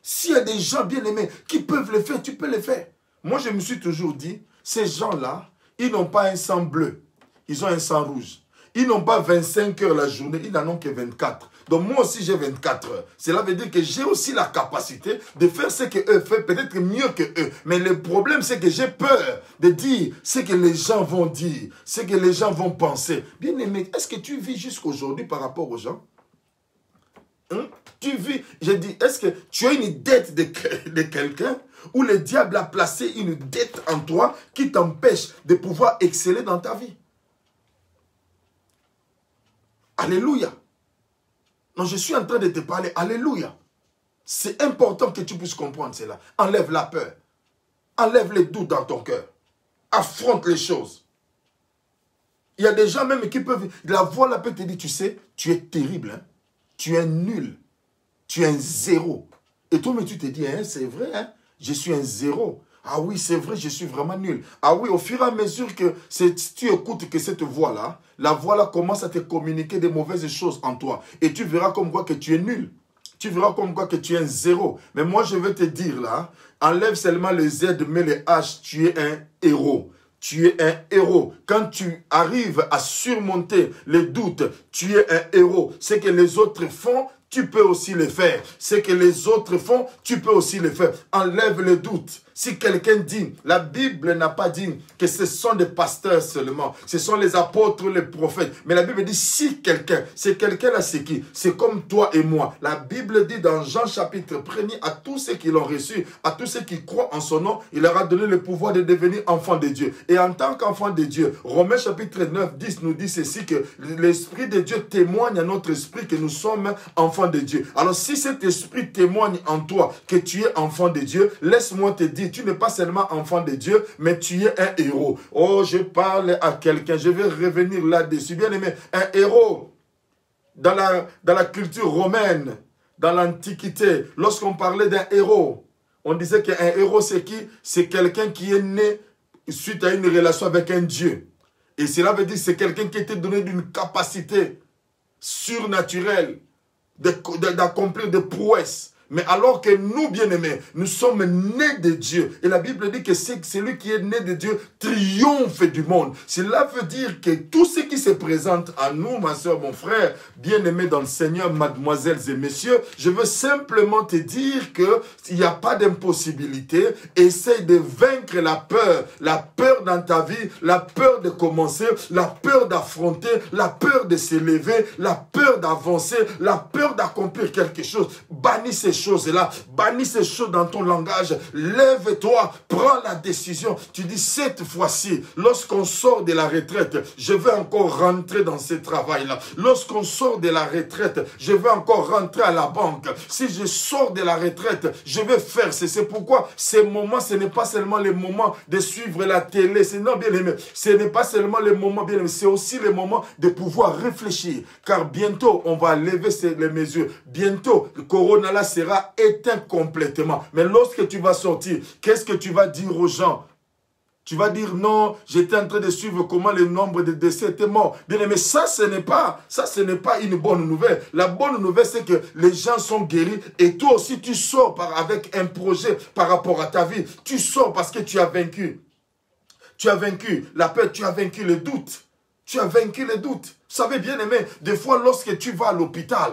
S'il y a des gens bien aimés qui peuvent le faire, tu peux le faire. Moi, je me suis toujours dit, ces gens-là, ils n'ont pas un sang bleu, ils ont un sang rouge. Ils n'ont pas 25 heures la journée, ils n'en ont que 24. Donc moi aussi, j'ai 24 heures. Cela veut dire que j'ai aussi la capacité de faire ce qu'eux font, peut-être mieux qu'eux. Mais le problème, c'est que j'ai peur de dire ce que les gens vont dire, ce que les gens vont penser. Bien aimé, est-ce que tu vis jusqu'aujourd'hui par rapport aux gens? Tu vis, je dis, est-ce que tu as une dette de quelqu'un ou le diable a placé une dette en toi qui t'empêche de pouvoir exceller dans ta vie? Alléluia. Non, je suis en train de te parler. Alléluia. C'est important que tu puisses comprendre cela. Enlève la peur. Enlève les doutes dans ton cœur. Affronte les choses. Il y a des gens même qui peuvent... La voix là peut te dire, tu sais, tu es terrible. Hein? Tu es nul. Tu es un zéro. Et toi, mais tu te dis, hein, c'est vrai, hein? Je suis un zéro. Ah oui, c'est vrai, je suis vraiment nul. Ah oui, au fur et à mesure que tu écoutes que cette voix-là, la voix-là commence à te communiquer des mauvaises choses en toi. Et tu verras comme quoi que tu es nul. Tu verras comme quoi que tu es un zéro. Mais moi, je vais te dire là, enlève seulement les Z, mets les H, tu es un héros. tu es un héros. Quand tu arrives à surmonter les doutes, tu es un héros. Ce que les autres font, tu peux aussi le faire. Ce que les autres font, tu peux aussi le faire. Enlève le doute. Si quelqu'un dit, la Bible n'a pas dit que ce sont des pasteurs seulement, ce sont les apôtres, les prophètes. Mais la Bible dit, si quelqu'un, c'est quelqu'un-là, c'est qui? C'est comme toi et moi. La Bible dit dans Jean chapitre 1er, à tous ceux qui l'ont reçu, à tous ceux qui croient en son nom, il leur a donné le pouvoir de devenir enfants de Dieu. Et en tant qu'enfants de Dieu, Romains chapitre 9, 10 nous dit ceci, que l'Esprit de Dieu témoigne à notre esprit que nous sommes enfants de Dieu. Alors si cet esprit témoigne en toi que tu es enfant de Dieu, laisse-moi te dire, tu n'es pas seulement enfant de Dieu, mais tu es un héros. Oh, je parle à quelqu'un, je vais revenir là-dessus. Bien aimé, un héros dans la culture romaine, dans l'Antiquité, lorsqu'on parlait d'un héros, on disait qu'un héros c'est qui? C'est quelqu'un qui est né suite à une relation avec un Dieu. Et cela veut dire que c'est quelqu'un qui était donné d'une capacité surnaturelle d'accomplir des prouesses. Mais alors que nous, bien-aimés, nous sommes nés de Dieu. Et la Bible dit que celui qui est né de Dieu triomphe du monde. Cela veut dire que tout ce qui se présente à nous, ma soeur, mon frère, bien-aimés dans le Seigneur, mademoiselles et messieurs, je veux simplement te dire qu'il n'y a pas d'impossibilité. Essaye de vaincre la peur dans ta vie, la peur de commencer, la peur d'affronter, la peur de s'élever, la peur d'avancer, la peur d'accomplir quelque chose. Bannis ces choses-là, bannis ces choses dans ton langage, lève-toi, prends la décision. Tu dis, cette fois-ci, lorsqu'on sort de la retraite, je vais encore rentrer dans ce travail-là. Lorsqu'on sort de la retraite, je vais encore rentrer à la banque. Si je sors de la retraite, je vais faire. C'est pourquoi ces moments, ce n'est pas seulement les moments de suivre la télé. Non, bien aimé, ce n'est pas seulement les moments, bien aimé, c'est aussi les moments de pouvoir réfléchir. Car bientôt, on va lever les mesures. Bientôt, le corona là sera éteint complètement. Mais lorsque tu vas sortir, qu'est-ce que tu vas dire aux gens? Tu vas dire non, j'étais en train de suivre comment le nombre de décès était mort. Bien aimé, ça ce n'est pas une bonne nouvelle. La bonne nouvelle, c'est que les gens sont guéris et toi aussi tu sors avec un projet par rapport à ta vie. Tu sors parce que tu as vaincu. Tu as vaincu la peur, tu as vaincu le doute. Tu as vaincu le doute. Vous savez, bien aimé, des fois lorsque tu vas à l'hôpital,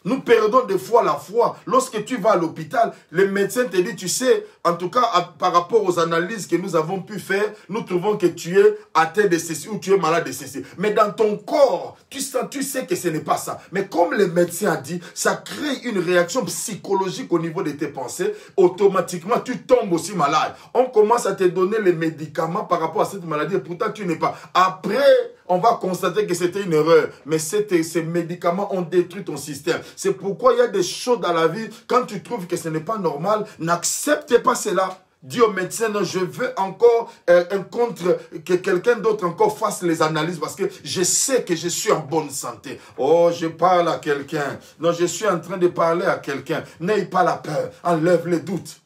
nous perdons des fois la foi. Lorsque tu vas à l'hôpital, les médecins te disent, tu sais, en tout cas, par rapport aux analyses que nous avons pu faire, nous trouvons que tu es atteint de ceci ou tu es malade de ceci. Mais dans ton corps, tu sais que ce n'est pas ça. Mais comme le médecin a dit, ça crée une réaction psychologique au niveau de tes pensées. Automatiquement, tu tombes aussi malade. On commence à te donner les médicaments par rapport à cette maladie et pourtant tu n'es pas. Après, on va constater que c'était une erreur. Mais ces médicaments ont détruit ton système. C'est pourquoi il y a des choses dans la vie, quand tu trouves que ce n'est pas normal, n'accepte pas cela. Dis au médecin, non, je veux encore que quelqu'un d'autre encore fasse les analyses parce que je sais que je suis en bonne santé. Oh, je parle à quelqu'un. Non, je suis en train de parler à quelqu'un. N'aie pas la peur. Enlève les doutes.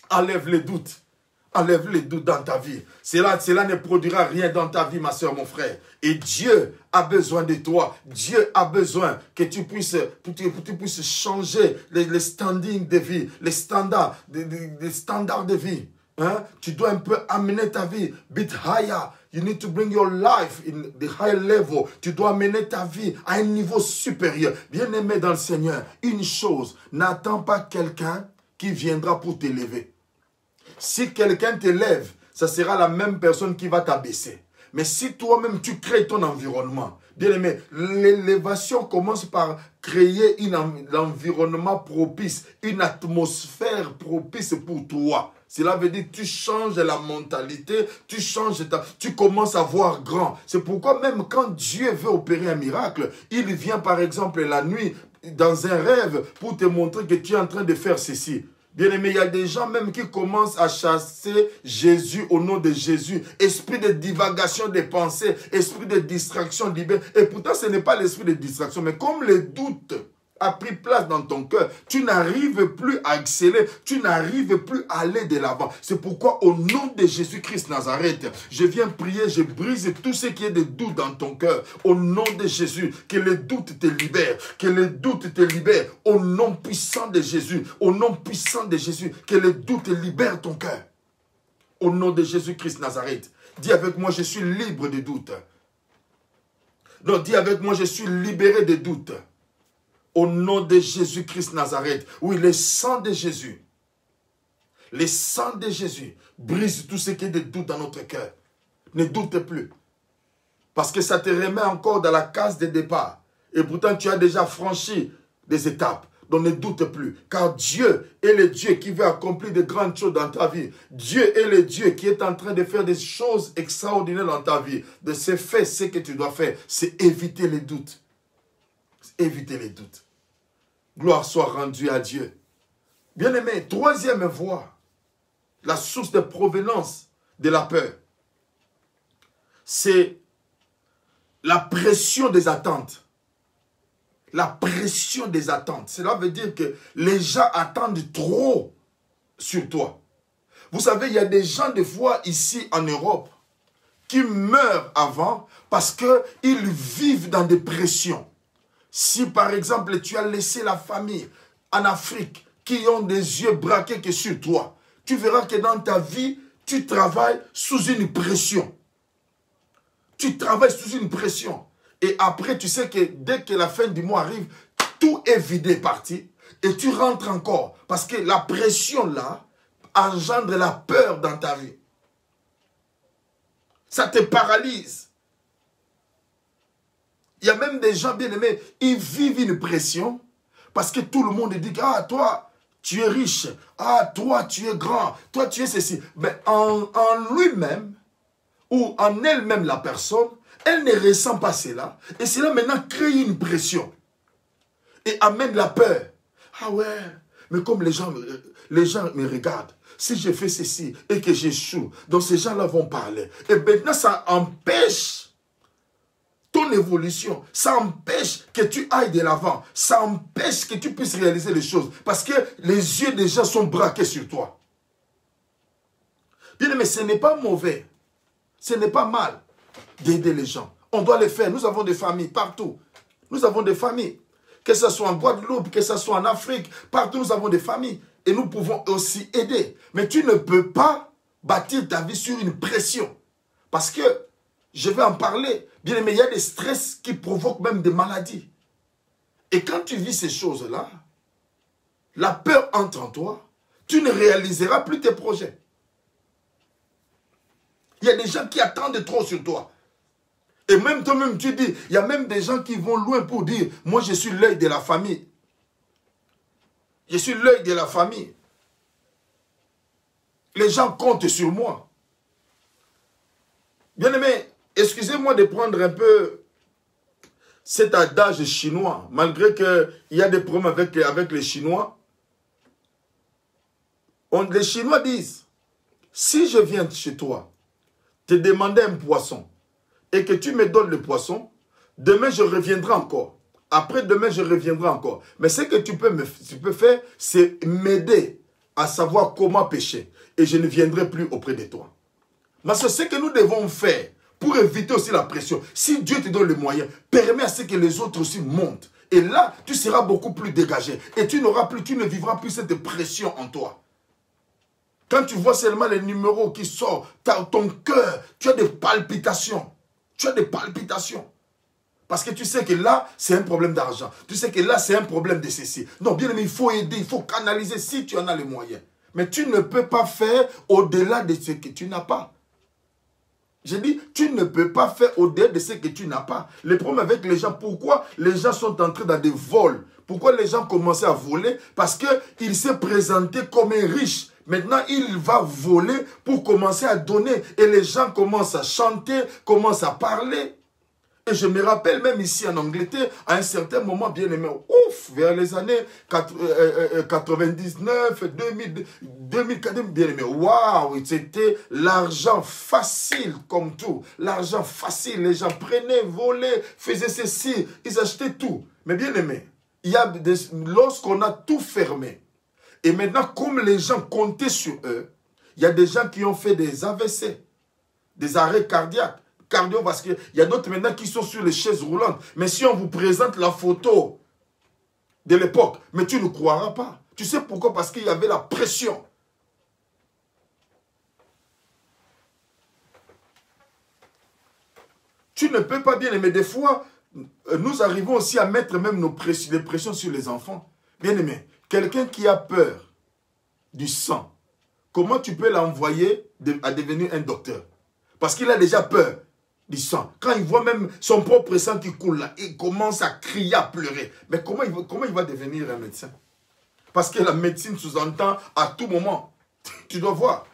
Enlève les doutes. Enlève les doutes dans ta vie. Cela ne produira rien dans ta vie, ma soeur, mon frère. Et Dieu a besoin de toi. Dieu a besoin que tu puisses changer les standings de vie, les standards de vie. Hein? Tu dois un peu amener ta vie bit higher. You need to bring your life in the high level. Tu dois amener ta vie à un niveau supérieur. Bien-aimé dans le Seigneur, une chose, n'attends pas quelqu'un qui viendra pour t'élever. Si quelqu'un t'élève, ça sera la même personne qui va t'abaisser. Mais si toi-même tu crées ton environnement, bien aimé, l'élévation commence par créer un environnement propice, une atmosphère propice pour toi. Cela veut dire que tu changes la mentalité, tu commences à voir grand. C'est pourquoi même quand Dieu veut opérer un miracle, il vient par exemple la nuit dans un rêve pour te montrer que tu es en train de faire ceci. Bien aimé, il y a des gens même qui commencent à chasser Jésus au nom de Jésus. Esprit de divagation des pensées, esprit de distraction libéré. Et pourtant, ce n'est pas l'esprit de distraction, mais comme le doute a pris place dans ton cœur, tu n'arrives plus à exceller, tu n'arrives plus à aller de l'avant. C'est pourquoi au nom de Jésus-Christ Nazareth, je viens prier, je brise tout ce qui est de doute dans ton cœur. Au nom de Jésus, que le doute te libère, que le doute te libère. Au nom puissant de Jésus, au nom puissant de Jésus, que le doute libère ton cœur. Au nom de Jésus-Christ Nazareth. Dis avec moi, je suis libre de doute. Non, dis avec moi, je suis libéré de doute. Au nom de Jésus-Christ Nazareth. Oui, le sang de Jésus. Le sang de Jésus brise tout ce qui est de doute dans notre cœur. Ne doute plus. Parce que ça te remet encore dans la case de départ. Et pourtant, tu as déjà franchi des étapes. Donc ne doute plus. Car Dieu est le Dieu qui veut accomplir de grandes choses dans ta vie. Dieu est le Dieu qui est en train de faire des choses extraordinaires dans ta vie. De ce fait, ce que tu dois faire, c'est éviter les doutes. Éviter les doutes. Gloire soit rendue à Dieu. Bien-aimé, troisième voie, la source de provenance de la peur, c'est la pression des attentes. La pression des attentes. Cela veut dire que les gens attendent trop sur toi. Vous savez, il y a des gens, des fois, ici en Europe, qui meurent avant parce qu'ils vivent dans des pressions. Si, par exemple, tu as laissé la famille en Afrique qui ont des yeux braqués que sur toi, tu verras que dans ta vie, tu travailles sous une pression. Tu travailles sous une pression. Et après, tu sais que dès que la fin du mois arrive, tout est vidé, parti. Et tu rentres encore. Parce que la pression là engendre la peur dans ta vie. Ça te paralyse. Il y a même des gens bien-aimés, ils vivent une pression. Parce que tout le monde dit, ah toi, tu es riche. Ah toi, tu es grand. Toi, tu es ceci. Mais en lui-même, ou en elle-même la personne, elle ne ressent pas cela. Et cela maintenant crée une pression. Et amène la peur. Ah ouais, mais comme les gens me regardent, si je fais ceci et que j'échoue, donc ces gens-là vont parler. Et maintenant, ça empêche ton évolution. Ça empêche que tu ailles de l'avant. Ça empêche que tu puisses réaliser les choses. Parce que les yeux des gens sont braqués sur toi. Bien, mais ce n'est pas mauvais. Ce n'est pas mal d'aider les gens. On doit le faire. Nous avons des familles partout. Nous avons des familles. Que ce soit en Guadeloupe, que ce soit en Afrique, partout nous avons des familles. Et nous pouvons aussi aider. Mais tu ne peux pas bâtir ta vie sur une pression. Parce que, je vais en parler, bien aimé, il y a des stress qui provoquent même des maladies. Et quand tu vis ces choses-là, la peur entre en toi, tu ne réaliseras plus tes projets. Il y a des gens qui attendent trop sur toi. Et même toi-même, tu dis, il y a même des gens qui vont loin pour dire, moi je suis l'œil de la famille. Je suis l'œil de la famille. Les gens comptent sur moi. Bien aimé, excusez-moi de prendre un peu cet adage chinois, malgré qu'il y a des problèmes avec les Chinois. Les Chinois disent, si je viens chez toi, te demander un poisson et que tu me donnes le poisson, demain je reviendrai encore. Après-demain je reviendrai encore. Mais ce que tu peux faire, c'est m'aider à savoir comment pêcher. Et je ne viendrai plus auprès de toi. Mais c'est ce que nous devons faire pour éviter aussi la pression. Si Dieu te donne les moyens, permets à ce que les autres aussi montent. Et là, tu seras beaucoup plus dégagé. Et tu ne vivras plus cette pression en toi. Quand tu vois seulement les numéros qui sortent, ton cœur, tu as des palpitations. Tu as des palpitations. Parce que tu sais que là, c'est un problème d'argent. Tu sais que là, c'est un problème de ceci. Non, bien aimé, il faut aider, il faut canaliser si tu en as les moyens. Mais tu ne peux pas faire au-delà de ce que tu n'as pas. J'ai dit, tu ne peux pas faire au-delà de ce que tu n'as pas. Le problème avec les gens, pourquoi les gens sont entrés dans des vols? Pourquoi les gens commencent à voler? Parce qu'il s'est présenté comme un riche. Maintenant, il va voler pour commencer à donner. Et les gens commencent à chanter, commencent à parler. Et je me rappelle même ici en Angleterre, à un certain moment, bien aimé, vers les années 99, 2000, bien aimé, waouh, c'était l'argent facile comme tout. L'argent facile, les gens prenaient, volaient, faisaient ceci, ils achetaient tout. Mais bien aimé, lorsqu'on a tout fermé, et maintenant, comme les gens comptaient sur eux, il y a des gens qui ont fait des AVC, des arrêts cardiaques. Cardiovasculaires. Il y a d'autres maintenant qui sont sur les chaises roulantes. Mais si on vous présente la photo de l'époque, mais tu ne croiras pas. Tu sais pourquoi? Parce qu'il y avait la pression. Tu ne peux pas bien aimer. Des fois, nous arrivons aussi à mettre même des pressions sur les enfants. Bien aimé, quelqu'un qui a peur du sang, comment tu peux l'envoyer à devenir un docteur? Parce qu'il a déjà peur du sang. Quand il voit même son propre sang qui coule là, il commence à crier, à pleurer. Mais comment il va devenir un médecin? Parce que la médecine sous-entend à tout moment. Tu dois voir.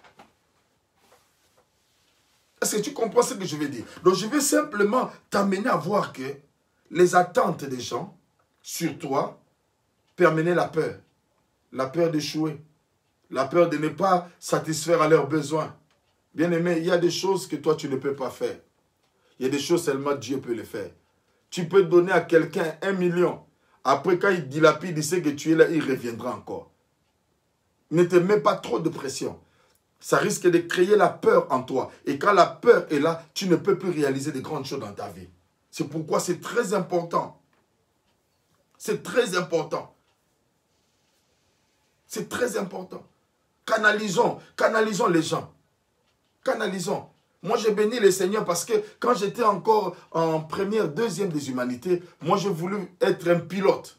Est-ce que tu comprends ce que je veux dire? Donc je veux simplement t'amener à voir que les attentes des gens sur toi peuvent amener la peur d'échouer, la peur de ne pas satisfaire à leurs besoins. Bien aimé, il y a des choses que toi tu ne peux pas faire. Il y a des choses seulement Dieu peut les faire. Tu peux donner à quelqu'un 1 million. Après quand il dilapide, il sait que tu es là, il reviendra encore. Ne te mets pas trop de pression. Ça risque de créer la peur en toi. Et quand la peur est là, tu ne peux plus réaliser de grandes choses dans ta vie. C'est pourquoi c'est très important. C'est très important. C'est très important. Canalisons les gens. Canalisons. Moi, je bénis le Seigneur parce que quand j'étais encore en première, deuxième des humanités, moi, j'ai voulu être un pilote.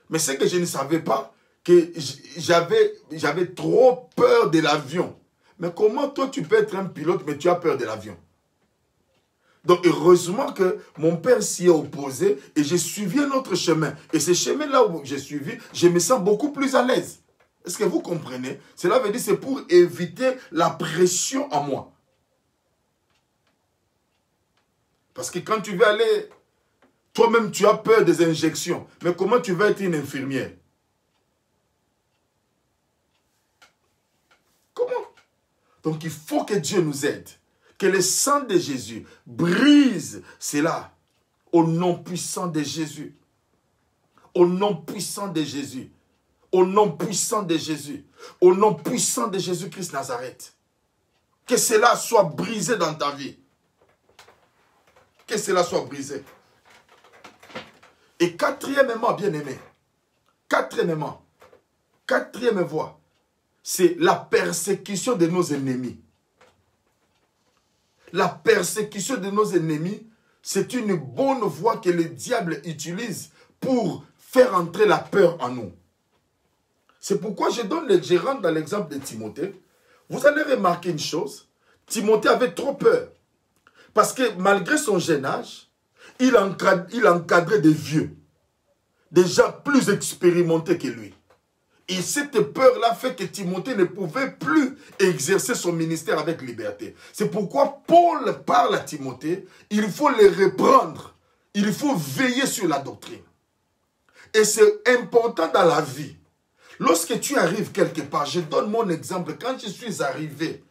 Mais ce que je ne savais pas, que j'avais trop peur de l'avion. Mais comment toi tu peux être un pilote mais tu as peur de l'avion? Donc heureusement que mon père s'y est opposé et j'ai suivi un autre chemin. Et ce chemin-là où j'ai suivi, je me sens beaucoup plus à l'aise. Est-ce que vous comprenez? Cela veut dire que c'est pour éviter la pression en moi. Parce que quand tu veux aller, toi-même tu as peur des injections. Mais comment tu vas être une infirmière? Comment? Donc il faut que Dieu nous aide. Que le sang de Jésus brise cela au nom puissant de Jésus. Au nom puissant de Jésus. Au nom puissant de Jésus. Au nom puissant de Jésus-Christ Nazareth. Que cela soit brisé dans ta vie. Que cela soit brisé. Et quatrièmement, bien-aimé, quatrième voie, c'est la persécution de nos ennemis. La persécution de nos ennemis, c'est une bonne voie que le diable utilise pour faire entrer la peur en nous. C'est pourquoi je rentre dans l'exemple de Timothée. Vous allez remarquer une chose. Timothée avait trop peur. Parce que malgré son jeune âge, il encadrait des vieux. Des gens plus expérimentés que lui. Et cette peur-là fait que Timothée ne pouvait plus exercer son ministère avec liberté. C'est pourquoi Paul parle à Timothée, il faut les reprendre. Il faut veiller sur la doctrine. Et c'est important dans la vie. Lorsque tu arrives quelque part, je donne mon exemple. Quand je suis arrivé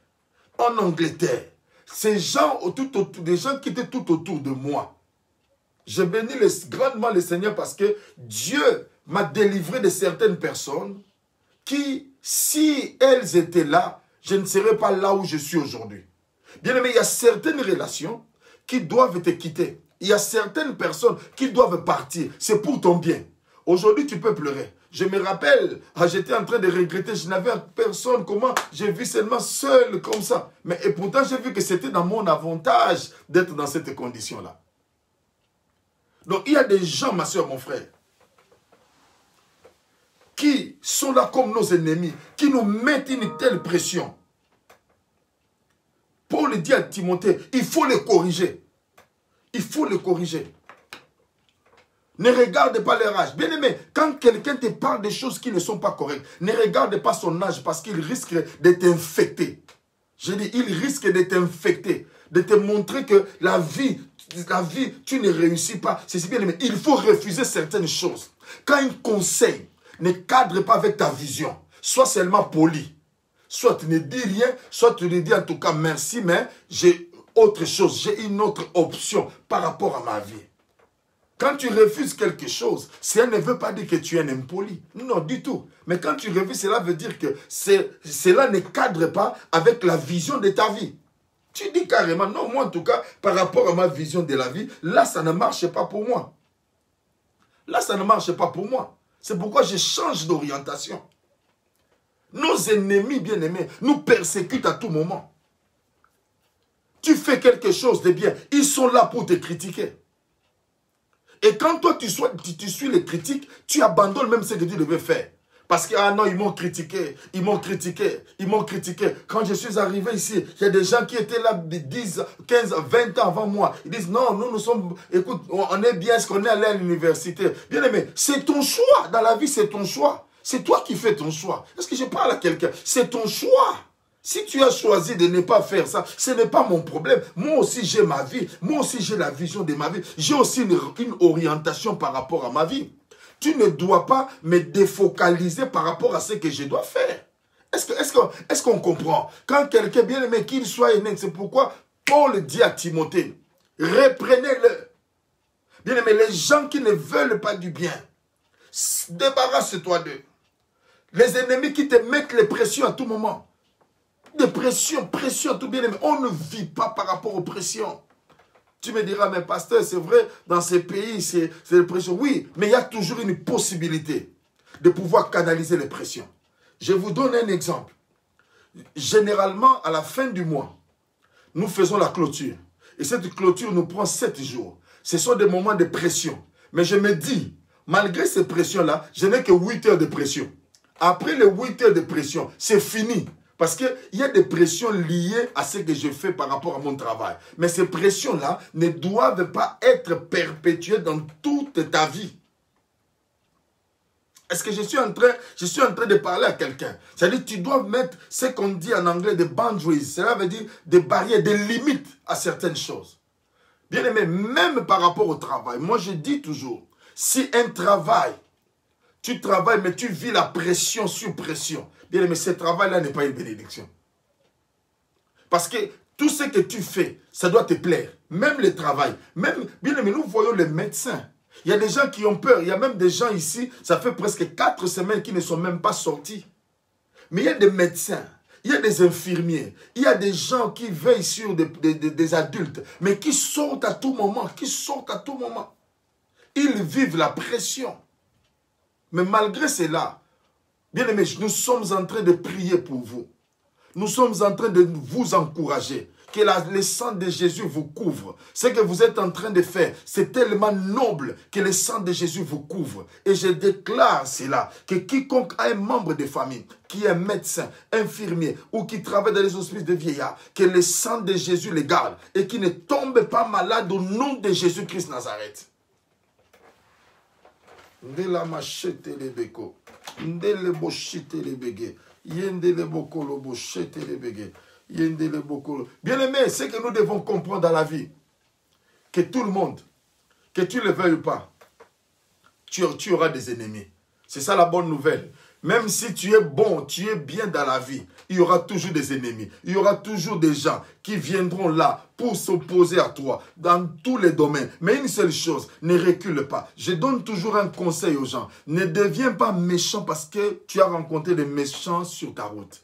en Angleterre, ces gens, des gens qui étaient tout autour de moi, je bénis grandement le Seigneur parce que Dieu m'a délivré de certaines personnes qui, si elles étaient là, je ne serais pas là où je suis aujourd'hui. Bien aimé, il y a certaines relations qui doivent te quitter. Il y a certaines personnes qui doivent partir. C'est pour ton bien. Aujourd'hui, tu peux pleurer. Je me rappelle, j'étais en train de regretter, je n'avais personne, comment j'ai vu seulement seul comme ça. Mais et pourtant, j'ai vu que c'était dans mon avantage d'être dans cette condition-là. Donc, il y a des gens, ma soeur, mon frère, qui sont là comme nos ennemis, qui nous mettent une telle pression. Paul dit à Timothée, il faut les corriger. Il faut les corriger. Ne regarde pas leur âge. Bien aimé, quand quelqu'un te parle des choses qui ne sont pas correctes, ne regarde pas son âge parce qu'il risque de t'infecter. Je dis, il risque de t'infecter, de te montrer que la vie, tu ne réussis pas. C'est bien aimé. Il faut refuser certaines choses. Quand un conseil ne cadre pas avec ta vision, sois seulement poli. Soit tu ne dis rien, soit tu ne dis en tout cas merci, mais j'ai autre chose, j'ai une autre option par rapport à ma vie. Quand tu refuses quelque chose, ça ne veut pas dire que tu es un impoli. Non, du tout. Mais quand tu refuses, cela veut dire que cela ne cadre pas avec la vision de ta vie. Tu dis carrément, non, moi en tout cas, par rapport à ma vision de la vie, là, ça ne marche pas pour moi. Là, ça ne marche pas pour moi. C'est pourquoi je change d'orientation. Nos ennemis bien-aimés nous persécutent à tout moment. tu fais quelque chose de bien, ils sont là pour te critiquer. Et quand toi, tu suis les critiques, tu abandonnes même ce que tu devais faire. Parce que, ah non, ils m'ont critiqué, ils m'ont critiqué, ils m'ont critiqué. Quand je suis arrivé ici, il y a des gens qui étaient là 10, 15, 20 ans avant moi. Ils disent, non, nous sommes, écoute, on est bien, est-ce qu'on est allé à l'université? Bien aimé, c'est ton choix. Dans la vie, c'est ton choix. C'est toi qui fais ton choix. Est-ce que je parle à quelqu'un? C'est ton choix. Si tu as choisi de ne pas faire ça, ce n'est pas mon problème. Moi aussi, j'ai ma vie. Moi aussi, j'ai la vision de ma vie. J'ai aussi une orientation par rapport à ma vie. Tu ne dois pas me défocaliser par rapport à ce que je dois faire. Est-ce qu'on comprend? Quand quelqu'un bien aimé, qu'il soit aîné, c'est pourquoi Paul dit à Timothée, reprenez-le. Bien aimé, les gens qui ne veulent pas du bien, débarrasse-toi d'eux. Les ennemis qui te mettent les pressions à tout moment. Des pressions, tout bien aimé. On ne vit pas par rapport aux pressions. Tu me diras, mais pasteur, c'est vrai, dans ces pays, c'est les pressions. Oui, mais il y a toujours une possibilité de pouvoir canaliser les pressions. Je vous donne un exemple. Généralement, à la fin du mois, nous faisons la clôture. Et cette clôture nous prend 7 jours. Ce sont des moments de pression. Mais je me dis, malgré ces pressions-là, je n'ai que 8 heures de pression. Après les 8 heures de pression, c'est fini. Parce qu'il y a des pressions liées à ce que je fais par rapport à mon travail. Mais ces pressions-là ne doivent pas être perpétuées dans toute ta vie. Est-ce que je suis en train de parler à quelqu'un? C'est-à-dire que tu dois mettre ce qu'on dit en anglais des boundaries. Cela veut dire des barrières, des limites à certaines choses. Bien aimé, même par rapport au travail, moi je dis toujours, si un travail, tu travailles mais tu vis la pression sur pression, bien aimé, ce travail-là n'est pas une bénédiction. Parce que tout ce que tu fais, ça doit te plaire. Même le travail. Même, bien aimé, nous voyons les médecins. Il y a des gens qui ont peur. Il y a même des gens ici, ça fait presque 4 semaines qui ne sont même pas sortis. Mais il y a des médecins, il y a des infirmiers, il y a des gens qui veillent sur des adultes, mais qui sortent à tout moment, Ils vivent la pression. Mais malgré cela, bien aimés, nous sommes en train de prier pour vous. Nous sommes en train de vous encourager. Que le sang de Jésus vous couvre. Ce que vous êtes en train de faire, c'est tellement noble que le sang de Jésus vous couvre. Et je déclare cela, que quiconque a un membre de famille, qui est médecin, infirmier ou qui travaille dans les hospices de vieillards, que le sang de Jésus les garde et qui ne tombe pas malade au nom de Jésus-Christ Nazareth. Ndela machete le beko, ndele boshite le bege, yendele boko lo boshete le bege. Bien aimé, c'est que nous devons comprendre dans la vie que tout le monde, que tu le veuilles ou pas, tu auras des ennemis. C'est ça la bonne nouvelle. Même si tu es bon, tu es bien dans la vie, il y aura toujours des ennemis. Il y aura toujours des gens qui viendront là pour s'opposer à toi dans tous les domaines. Mais une seule chose, ne recule pas. Je donne toujours un conseil aux gens. Ne deviens pas méchant parce que tu as rencontré des méchants sur ta route.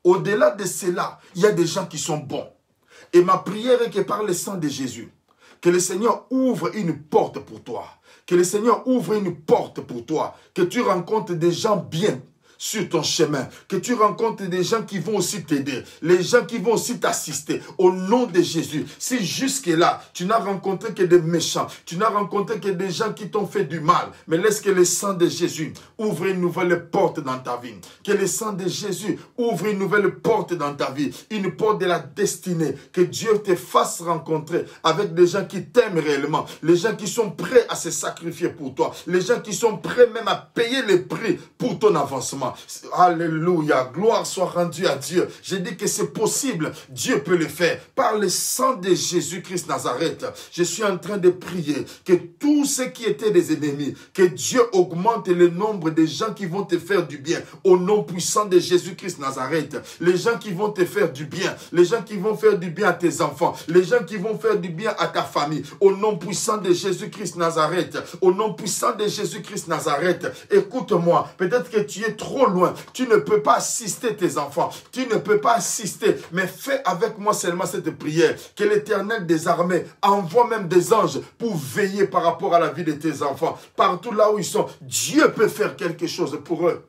Au-delà de cela, il y a des gens qui sont bons. Et ma prière est que par le sang de Jésus, que le Seigneur ouvre une porte pour toi. Que le Seigneur ouvre une porte pour toi. Que tu rencontres des gens bien sur ton chemin. Que tu rencontres des gens qui vont aussi t'aider. Les gens qui vont aussi t'assister. Au nom de Jésus. Si jusque-là, tu n'as rencontré que des méchants. Tu n'as rencontré que des gens qui t'ont fait du mal. Mais laisse que le sang de Jésus ouvre une nouvelle porte dans ta vie. Que le sang de Jésus ouvre une nouvelle porte dans ta vie. Une porte de la destinée. Que Dieu te fasse rencontrer avec des gens qui t'aiment réellement. Les gens qui sont prêts à se sacrifier pour toi. Les gens qui sont prêts même à payer le prix pour ton avancement. Alléluia, gloire soit rendue à Dieu. Je dis que c'est possible, Dieu peut le faire. Par le sang de Jésus-Christ Nazareth, je suis en train de prier que tous ceux qui étaient des ennemis, que Dieu augmente le nombre de gens qui vont te faire du bien. Au nom puissant de Jésus-Christ Nazareth, les gens qui vont te faire du bien, les gens qui vont faire du bien à tes enfants, les gens qui vont faire du bien à ta famille. Au nom puissant de Jésus-Christ Nazareth, au nom puissant de Jésus-Christ Nazareth, écoute-moi, peut-être que tu es trop loin, tu ne peux pas assister tes enfants, tu ne peux pas assister, mais fais avec moi seulement cette prière, que l'Éternel des armées envoie même des anges pour veiller par rapport à la vie de tes enfants, partout là où ils sont. Dieu peut faire quelque chose pour eux.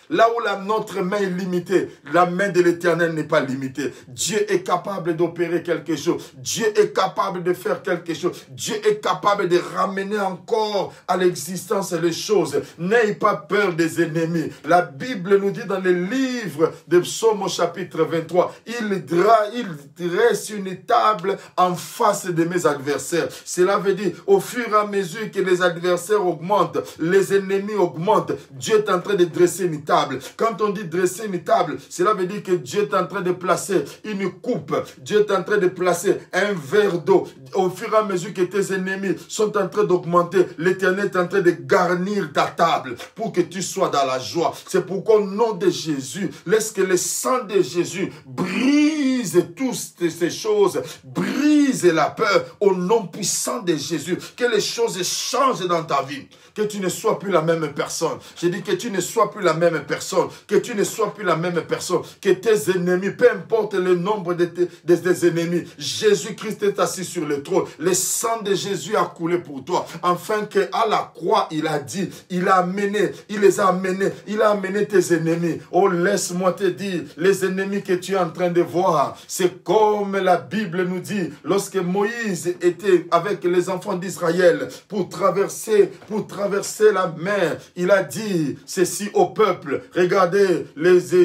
Là où notre main est limitée, la main de l'Éternel n'est pas limitée. Dieu est capable d'opérer quelque chose. Dieu est capable de faire quelque chose. Dieu est capable de ramener encore à l'existence les choses. N'ayez pas peur des ennemis. La Bible nous dit dans le livre de Psaume au chapitre 23, il dresse une table en face de mes adversaires. Cela veut dire, au fur et à mesure que les adversaires augmentent, les ennemis augmentent, Dieu est en train de dresser une table. Quand on dit dresser une table, cela veut dire que Dieu est en train de placer une coupe. Dieu est en train de placer un verre d'eau. Au fur et à mesure que tes ennemis sont en train d'augmenter, l'Éternel est en train de garnir ta table pour que tu sois dans la joie. C'est pourquoi au nom de Jésus, laisse que le sang de Jésus brise toutes ces choses, brise la peur au nom puissant de Jésus. Que les choses changent dans ta vie. Que tu ne sois plus la même personne. Je dis que tu ne sois plus la même personne. Que tu ne sois plus la même personne. Que tes ennemis, peu importe le nombre de tes ennemis, Jésus-Christ est assis sur le trône. Le sang de Jésus a coulé pour toi. Afin qu'à la croix, il a dit, il a amené tes ennemis. Oh, laisse-moi te dire, les ennemis que tu es en train de voir, c'est comme la Bible nous dit, lorsque Moïse était avec les enfants d'Israël pour traverser la mer, il a dit ceci au peuple, regardez les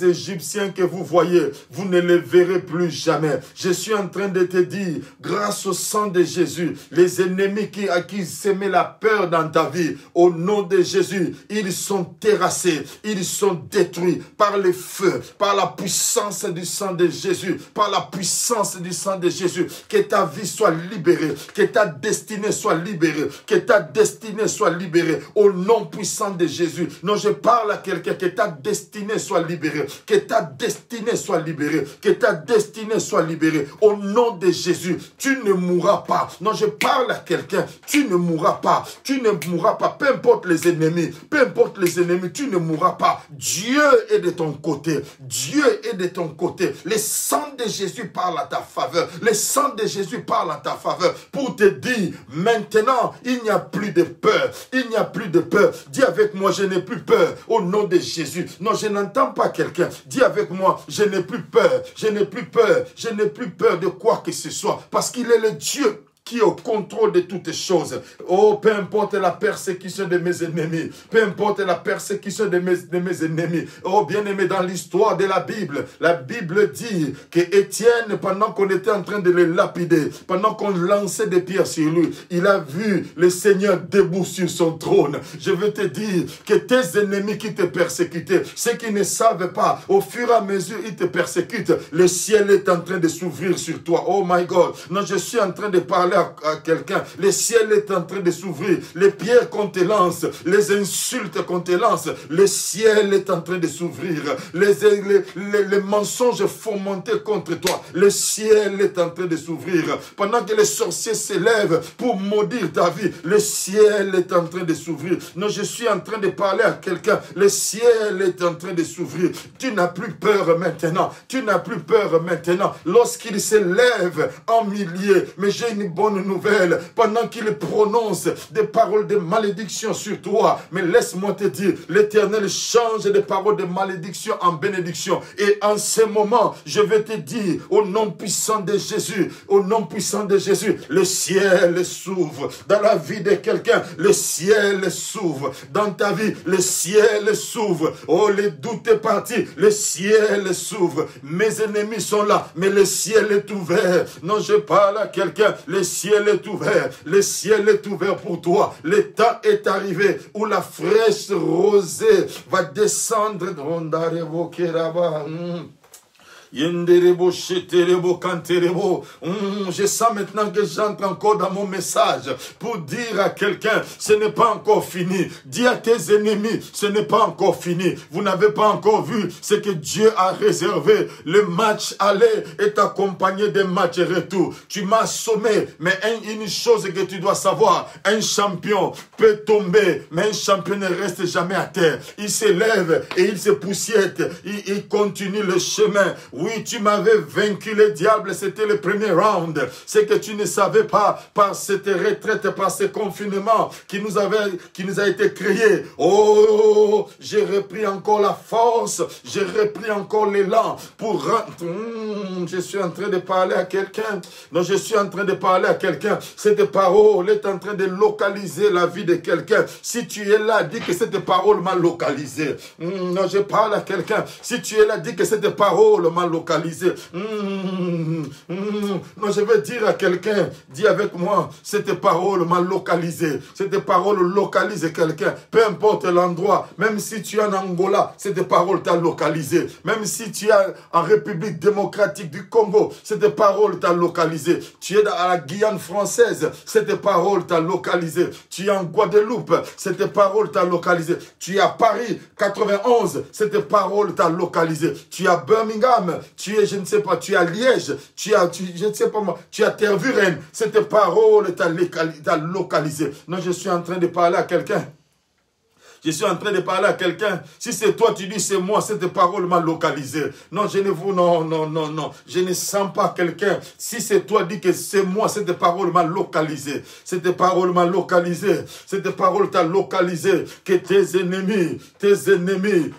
Égyptiens que vous voyez, vous ne les verrez plus jamais. Je suis en train de te dire, grâce au sang de Jésus, les ennemis à qui semaient la peur dans ta vie, au nom de Jésus, ils sont terrassés, ils sont détruits par le feu, par la puissance du sang de Jésus, par la puissance du sang de Jésus. Que ta vie soit libérée, que ta destinée soit libérée, que ta destinée soit libérée au nom puissant de Jésus. Non, je parle à quelqu'un, que ta destinée soit libérée, que ta destinée soit libérée, que ta destinée soit libérée au nom de Jésus. Tu ne mourras pas. Non, je parle à quelqu'un, tu ne mourras pas, tu ne mourras pas, peu importe les ennemis, tu ne mourras pas. Dieu est de ton côté, Dieu est de ton côté. Le sang de Jésus parle à ta faveur, le sang de Jésus parle à ta faveur pour te dire, maintenant, il n'y a plus de peur, il n'y a plus de peur. Dis avec moi, je n'ai plus peur au nom de Jésus. Non, je n'entends pas quelqu'un. Dis avec moi, je n'ai plus peur, je n'ai plus peur, je n'ai plus peur de quoi que ce soit, parce qu'il est le Dieu qui est au contrôle de toutes choses. Oh, peu importe la persécution de mes ennemis, peu importe la persécution de mes ennemis. Oh, bien-aimé, dans l'histoire de la Bible dit que Étienne, pendant qu'on était en train de le lapider, pendant qu'on lançait des pierres sur lui, il a vu le Seigneur debout sur son trône. Je veux te dire que tes ennemis qui te persécutaient, ceux qui ne savent pas, au fur et à mesure ils te persécutent, le ciel est en train de s'ouvrir sur toi. Oh my God. Non, je suis en train de parler à quelqu'un, le ciel est en train de s'ouvrir, les pierres qu'on te lance, les insultes qu'on te lance, le ciel est en train de s'ouvrir, les mensonges fomentés contre toi, le ciel est en train de s'ouvrir, pendant que les sorciers s'élèvent pour maudire ta vie, le ciel est en train de s'ouvrir. Non, je suis en train de parler à quelqu'un, le ciel est en train de s'ouvrir. Tu n'as plus peur maintenant, tu n'as plus peur maintenant, lorsqu'il s'élève en milliers. Mais j'ai une bonne nouvelle, pendant qu'il prononce des paroles de malédiction sur toi, mais laisse-moi te dire, l'Éternel change des paroles de malédiction en bénédiction. Et en ce moment, je vais te dire, au nom puissant de Jésus, au nom puissant de Jésus, le ciel s'ouvre dans la vie de quelqu'un, le ciel s'ouvre dans ta vie, le ciel s'ouvre. Oh, les doutes est parti, le ciel s'ouvre. Mes ennemis sont là, mais le ciel est ouvert. Non, je parle à quelqu'un, le ciel est ouvert, le ciel est ouvert pour toi. Le temps est arrivé où la fraîche rosée va descendre. Yenderebo, cheterebo, canterebo. Je sens maintenant que j'entre encore dans mon message pour dire à quelqu'un, ce n'est pas encore fini. Dis à tes ennemis, ce n'est pas encore fini. Vous n'avez pas encore vu ce que Dieu a réservé. Le match aller est accompagné des matchs retour. Tu m'as assommé, mais une chose que tu dois savoir, un champion peut tomber, mais un champion ne reste jamais à terre. Il s'élève et il se poussiette. Il continue le chemin. Oui, tu m'avais vaincu le diable, c'était le premier round. C'est que tu ne savais pas par cette retraite, par ce confinement qui nous a été créé. Oh, j'ai repris encore la force, j'ai repris encore l'élan pour je suis en train de parler à quelqu'un. Non, je suis en train de parler à quelqu'un. Cette parole est en train de localiser la vie de quelqu'un. Si tu es là, dis que cette parole m'a localisé. Non, je parle à quelqu'un. Si tu es là, dis que cette parole m'a localisé. Non, je vais dire à quelqu'un, dis avec moi, cette parole m'a localisé. Cette parole localise quelqu'un. Peu importe l'endroit, même si tu es en Angola, cette parole t'a localisé. Même si tu es en République démocratique du Congo, cette parole t'a localisé. Tu es à la Guyane française, cette parole t'a localisé. Tu es en Guadeloupe, cette parole t'a localisé. Tu es à Paris 91, cette parole t'a localisé. Tu es à Birmingham, tu es, je ne sais pas, tu es à Liège, je ne sais pas moi, tu es à Tervuren, cette parole t'a localisé. Non, je suis en train de parler à quelqu'un. Je suis en train de parler à quelqu'un. Si c'est toi, tu dis c'est moi, cette parole m'a localisé. Non, non. Je ne sens pas quelqu'un. Si c'est toi, dis que c'est moi, cette parole m'a localisé. Cette parole m'a localisé. Cette parole t'a localisé. Que tes ennemis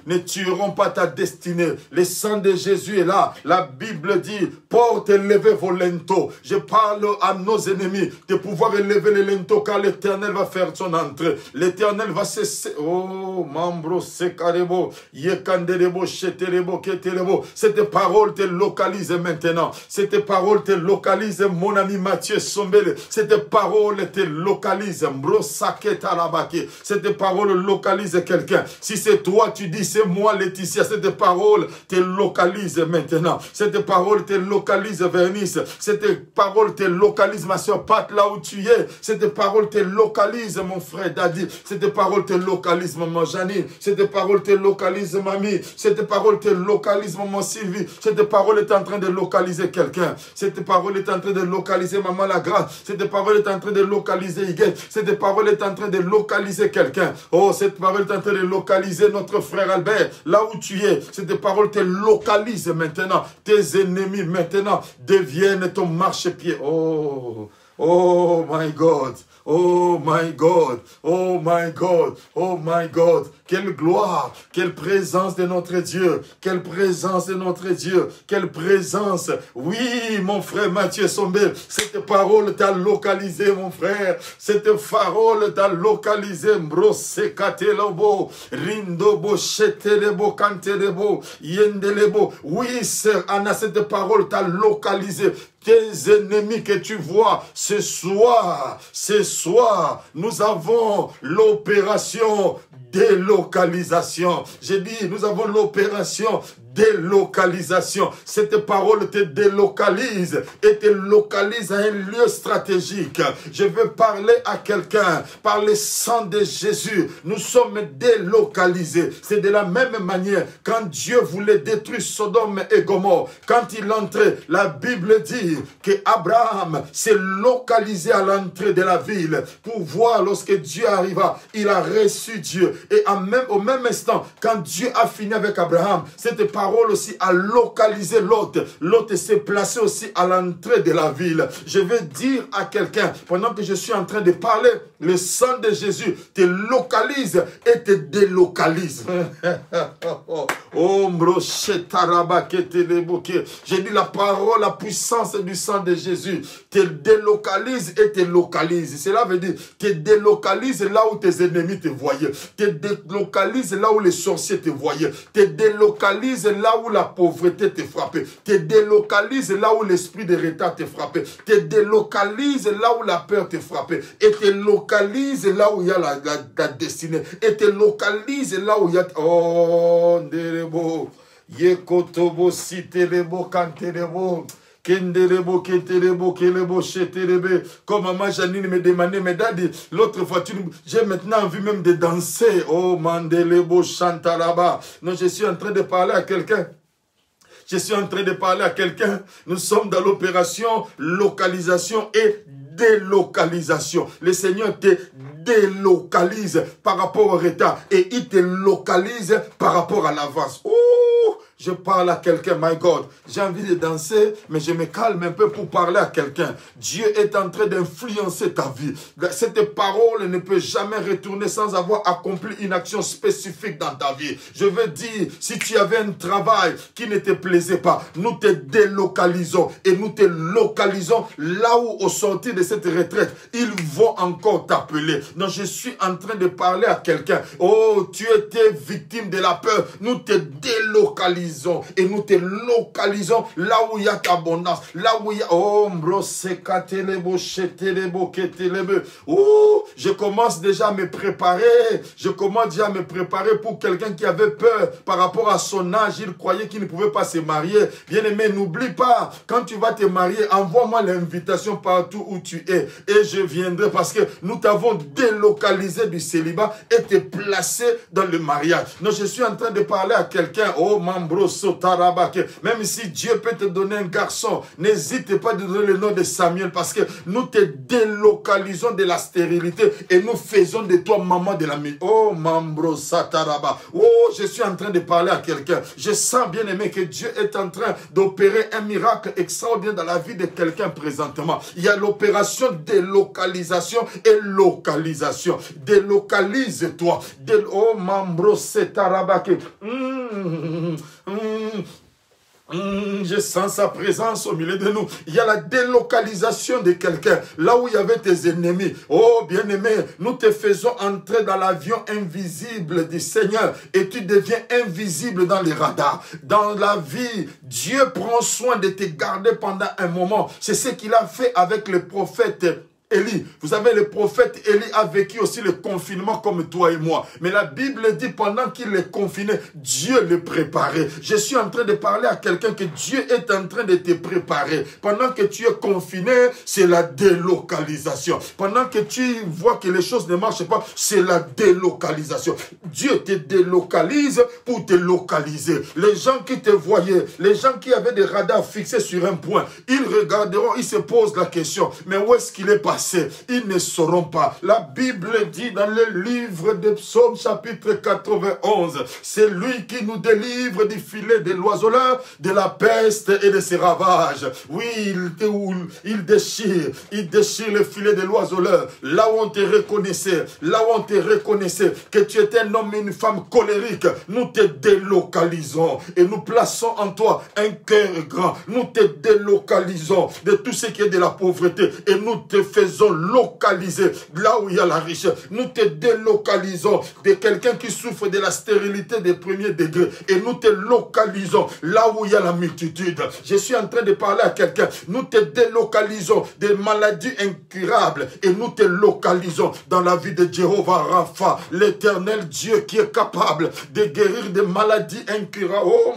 ne tueront pas ta destinée. Le sang de Jésus est là. La Bible dit, porte élevé vos linteaux. Je parle à nos ennemis de pouvoir élever les linteaux car l'Éternel va faire son entrée. L'Éternel va cesser. Oh, Mambro, Sekarebo, Yekanderebo, Cheterebo, Keterebo. Cette parole te localise maintenant. Cette parole te localise, mon ami Mathieu Sombele. Cette parole te localise, Mbro Saketarabake. Cette parole localise quelqu'un. Si c'est toi, tu dis c'est moi, Laetitia. Cette parole te localise maintenant. Cette parole te localise, Vernice. Cette parole te localise, ma soeur Pat, là où tu es. Cette parole te localise, mon frère Daddy. Cette parole te localise, maman Janine. Cette parole te localise, mamie. Cette parole te localise, maman Sylvie. Cette parole est en train de localiser quelqu'un. Cette parole est en train de localiser maman Lagrâce. Cette parole est en train de localiser Higuel. Cette parole est en train de localiser quelqu'un. Oh, cette parole est en train de localiser notre frère Albert. Là où tu es, cette parole te localise maintenant. Tes ennemis maintenant deviennent ton marchepied. Oh, oh my God. Oh my God, oh my God, oh my God. Quelle gloire, quelle présence de notre Dieu, quelle présence de notre Dieu, quelle présence. Oui, mon frère Mathieu Sombel, cette parole t'a localisé, mon frère. Cette parole t'a localisé. Mbrose katelebo, rindobo, chetelebo, kantelebo, yendelebo. Oui, sœur Anna, cette parole t'a localisé. Tes ennemis que tu vois ce soir, nous avons l'opération délocalisation. J'ai dit, nous avons l'opération délocalisation. Cette parole te délocalise et te localise à un lieu stratégique. Je veux parler à quelqu'un. Par le sang de Jésus, nous sommes délocalisés. C'est de la même manière quand Dieu voulait détruire Sodome et Gomorrhe. Quand il entrait, la Bible dit que Abraham s'est localisé à l'entrée de la ville pour voir lorsque Dieu arriva. Il a reçu Dieu. Et au même instant, quand Dieu a fini avec Abraham, cette parole aussi a localisé Lot. Lot s'est placé aussi à l'entrée de la ville. Je veux dire à quelqu'un, pendant que je suis en train de parler, le sang de Jésus te localise et te délocalise. Oh, j'ai dit la parole, la puissance du sang de Jésus te délocalise et te localise. Cela veut dire te délocalise là où tes ennemis te voyaient. Te délocalise là où les sorciers te voyaient. Te délocalise là où la pauvreté te frappait. Te délocalise là où l'esprit de retard te frappait. Te délocalise là où la peur te frappait. Et te localise là où il y a la destinée. Et te localise là où il y a... Oh, nderebo. Yekotobo sitelebo kantelebo. Kendelebo, ketelebo, kelebo, chetelebe. Comme maman Janine me demandait, mais daddy, l'autre fois, j'ai maintenant envie même de danser. Oh, mandelebo, chantalaba. Non, je suis en train de parler à quelqu'un. Je suis en train de parler à quelqu'un. Nous sommes dans l'opération localisation et délocalisation. Le Seigneur te délocalise par rapport au retard et il te localise par rapport à l'avance. Oh! je parle à quelqu'un, my God. J'ai envie de danser, mais je me calme un peu pour parler à quelqu'un. Dieu est en train d'influencer ta vie. Cette parole ne peut jamais retourner sans avoir accompli une action spécifique dans ta vie. Je veux dire, si tu avais un travail qui ne te plaisait pas, nous te délocalisons et nous te localisons là où, au sortir de cette retraite, ils vont encore t'appeler. Donc, je suis en train de parler à quelqu'un. Oh, tu étais victime de la peur. Nous te délocalisons et nous te localisons là où il y a ta abondance. Là où il y a... Oh, je commence déjà à me préparer. Je commence déjà à me préparer pour quelqu'un qui avait peur par rapport à son âge. Il croyait qu'il ne pouvait pas se marier. Bien-aimé, n'oublie pas, quand tu vas te marier, envoie-moi l'invitation partout où tu es et je viendrai parce que nous t'avons délocalisé du célibat et te placé dans le mariage. Donc je suis en train de parler à quelqu'un, oh Mambro Sotarabake, même si Dieu peut te donner un garçon, n'hésite pas à donner le nom de Samuel parce que nous te délocalisons de la stérilité et nous faisons de toi maman de la maison. Oh Mambro Sataraba, oh je suis en train de parler à quelqu'un. Je sens bien aimé que Dieu est en train d'opérer un miracle extraordinaire dans la vie de quelqu'un présentement. Il y a l'opération délocalisation et localisation. Délocalise-toi. Oh Mambro Satarabake. Je sens sa présence au milieu de nous. Il y a la délocalisation de quelqu'un. Là où il y avait tes ennemis. Oh, bien-aimé, nous te faisons entrer dans l'avion invisible du Seigneur. Et tu deviens invisible dans les radars. Dans la vie, Dieu prend soin de te garder pendant un moment. C'est ce qu'il a fait avec le prophète Élie. Vous savez, le prophète Élie a vécu aussi le confinement comme toi et moi. Mais la Bible dit pendant qu'il est confiné, Dieu le préparait. Je suis en train de parler à quelqu'un que Dieu est en train de te préparer. Pendant que tu es confiné, c'est la délocalisation. Pendant que tu vois que les choses ne marchent pas, c'est la délocalisation. Dieu te délocalise pour te localiser. Les gens qui te voyaient, les gens qui avaient des radars fixés sur un point, ils regarderont, ils se posent la question, mais où est-ce qu'il est passé? Ils ne sauront pas. La Bible dit dans le livre de Psaume chapitre 91, c'est lui qui nous délivre du filet de l'oiseleur, de la peste et de ses ravages. Oui, il déchire le filet de l'oiseleur. Là où on te reconnaissait, que tu étais un homme et une femme colérique, nous te délocalisons et nous plaçons en toi un cœur grand. Nous te délocalisons de tout ce qui est de la pauvreté et nous te faisons localiser là où il y a la richesse. Nous te délocalisons de quelqu'un qui souffre de la stérilité des premiers degrés et nous te localisons là où il y a la multitude. Je suis en train de parler à quelqu'un. Nous te délocalisons des maladies incurables et nous te localisons dans la vie de Jéhovah Rapha, l'éternel Dieu qui est capable de guérir des maladies incurables. Oh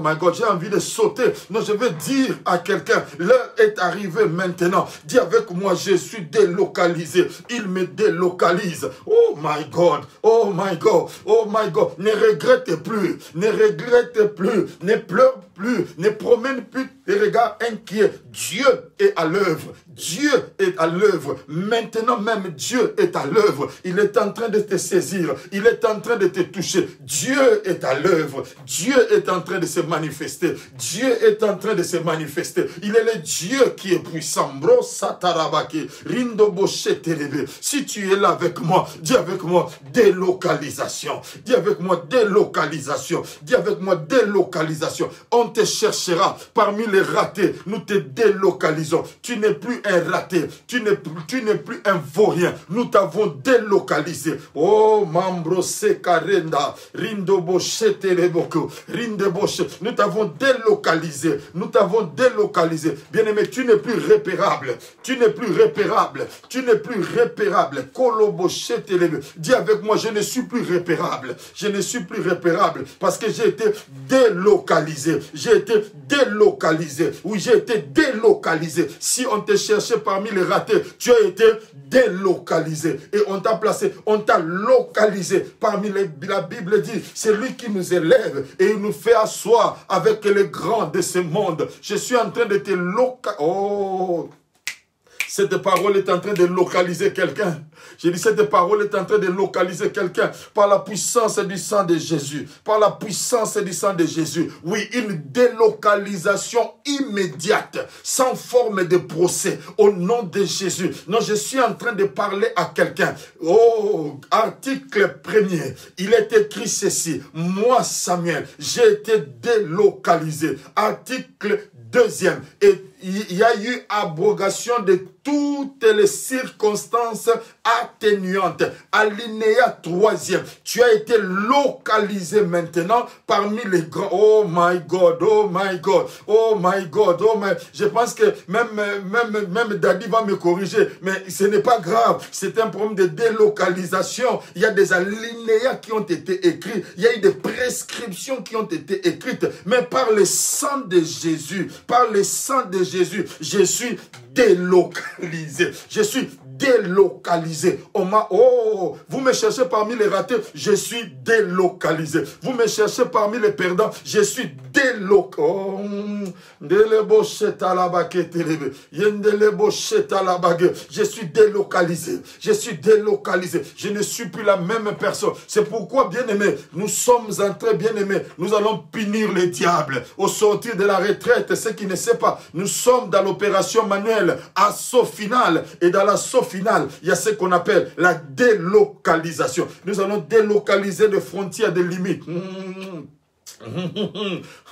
my God, j'ai envie de sauter. Non, je veux dire à quelqu'un, l'heure est arrivée maintenant. Dis avec moi, je suis délocalisé. Il me délocalise. Oh my God, oh my God, oh my God. Ne regrette plus, ne regrette plus, ne pleure plus, ne promène plus des regards inquiets. Dieu est à l'œuvre. Dieu est à l'œuvre. Maintenant même, Dieu est à l'œuvre. Il est en train de te saisir. Il est en train de te toucher. Dieu est à l'œuvre. Dieu est en train de se manifester. Dieu est en train de se manifester. Il est le Dieu qui est puissant. Bro satarabake, rindo boshetelebe. Si tu es là avec moi, dis avec moi délocalisation. Dis avec moi délocalisation. Dis avec moi délocalisation. On te cherchera parmi les ratés. Nous te délocalisons. Tu n'es plus un raté. Tu n'es plus un vaurien. Nous t'avons délocalisé. Oh, Mambro Sekarenda, Rindo Boshete Reboko, Rinde Boshe. Nous t'avons délocalisé. Nous t'avons délocalisé. Bien-aimé, tu n'es plus repérable. Tu n'es plus repérable. Tu n'es plus repérable. Kolo Boshete Rebe. Dis avec moi, je ne suis plus repérable. Je ne suis plus repérable parce que j'ai été délocalisé. J'ai été délocalisé. Oui, j'ai été délocalisé. Si on te cherchait parmi les ratés, tu as été délocalisé. Et on t'a placé, on t'a localisé parmi les... La Bible dit, c'est lui qui nous élève et il nous fait asseoir avec les grands de ce monde. Je suis en train de te localiser. Oh! Cette parole est en train de localiser quelqu'un. J'ai dit, cette parole est en train de localiser quelqu'un par la puissance du sang de Jésus. Par la puissance du sang de Jésus. Oui, une délocalisation immédiate, sans forme de procès, au nom de Jésus. Non, je suis en train de parler à quelqu'un. Oh, article 1er, il est écrit ceci. Moi, Samuel, j'ai été délocalisé. Article 2e, et il y a eu abrogation de toutes les circonstances atténuantes. Alinéa 3e, tu as été localisé maintenant parmi les grands. Oh my God, oh my God, oh my God, oh my... Je pense que même Daddy va me corriger, mais ce n'est pas grave. C'est un problème de délocalisation. Il y a des alinéas qui ont été écrits. Il y a eu des prescriptions qui ont été écrites. Mais par le sang de Jésus, par le sang de Jésus, je suis délocalisé. Je suis délocalisé. Oh, vous me cherchez parmi les ratés, je suis délocalisé. Vous me cherchez parmi les perdants, je suis délocalisé. Oh, je suis délocalisé. Je suis délocalisé. Je ne suis plus la même personne. C'est pourquoi, bien-aimés, nous sommes en train, bien-aimés, nous allons punir les diables. Au sortir de la retraite, ceux qui ne savent pas, nous sommes dans l'opération manuelle, assaut final. Et dans l'assaut final, il y a ce qu'on appelle la délocalisation. Nous allons délocaliser les frontières, des limites.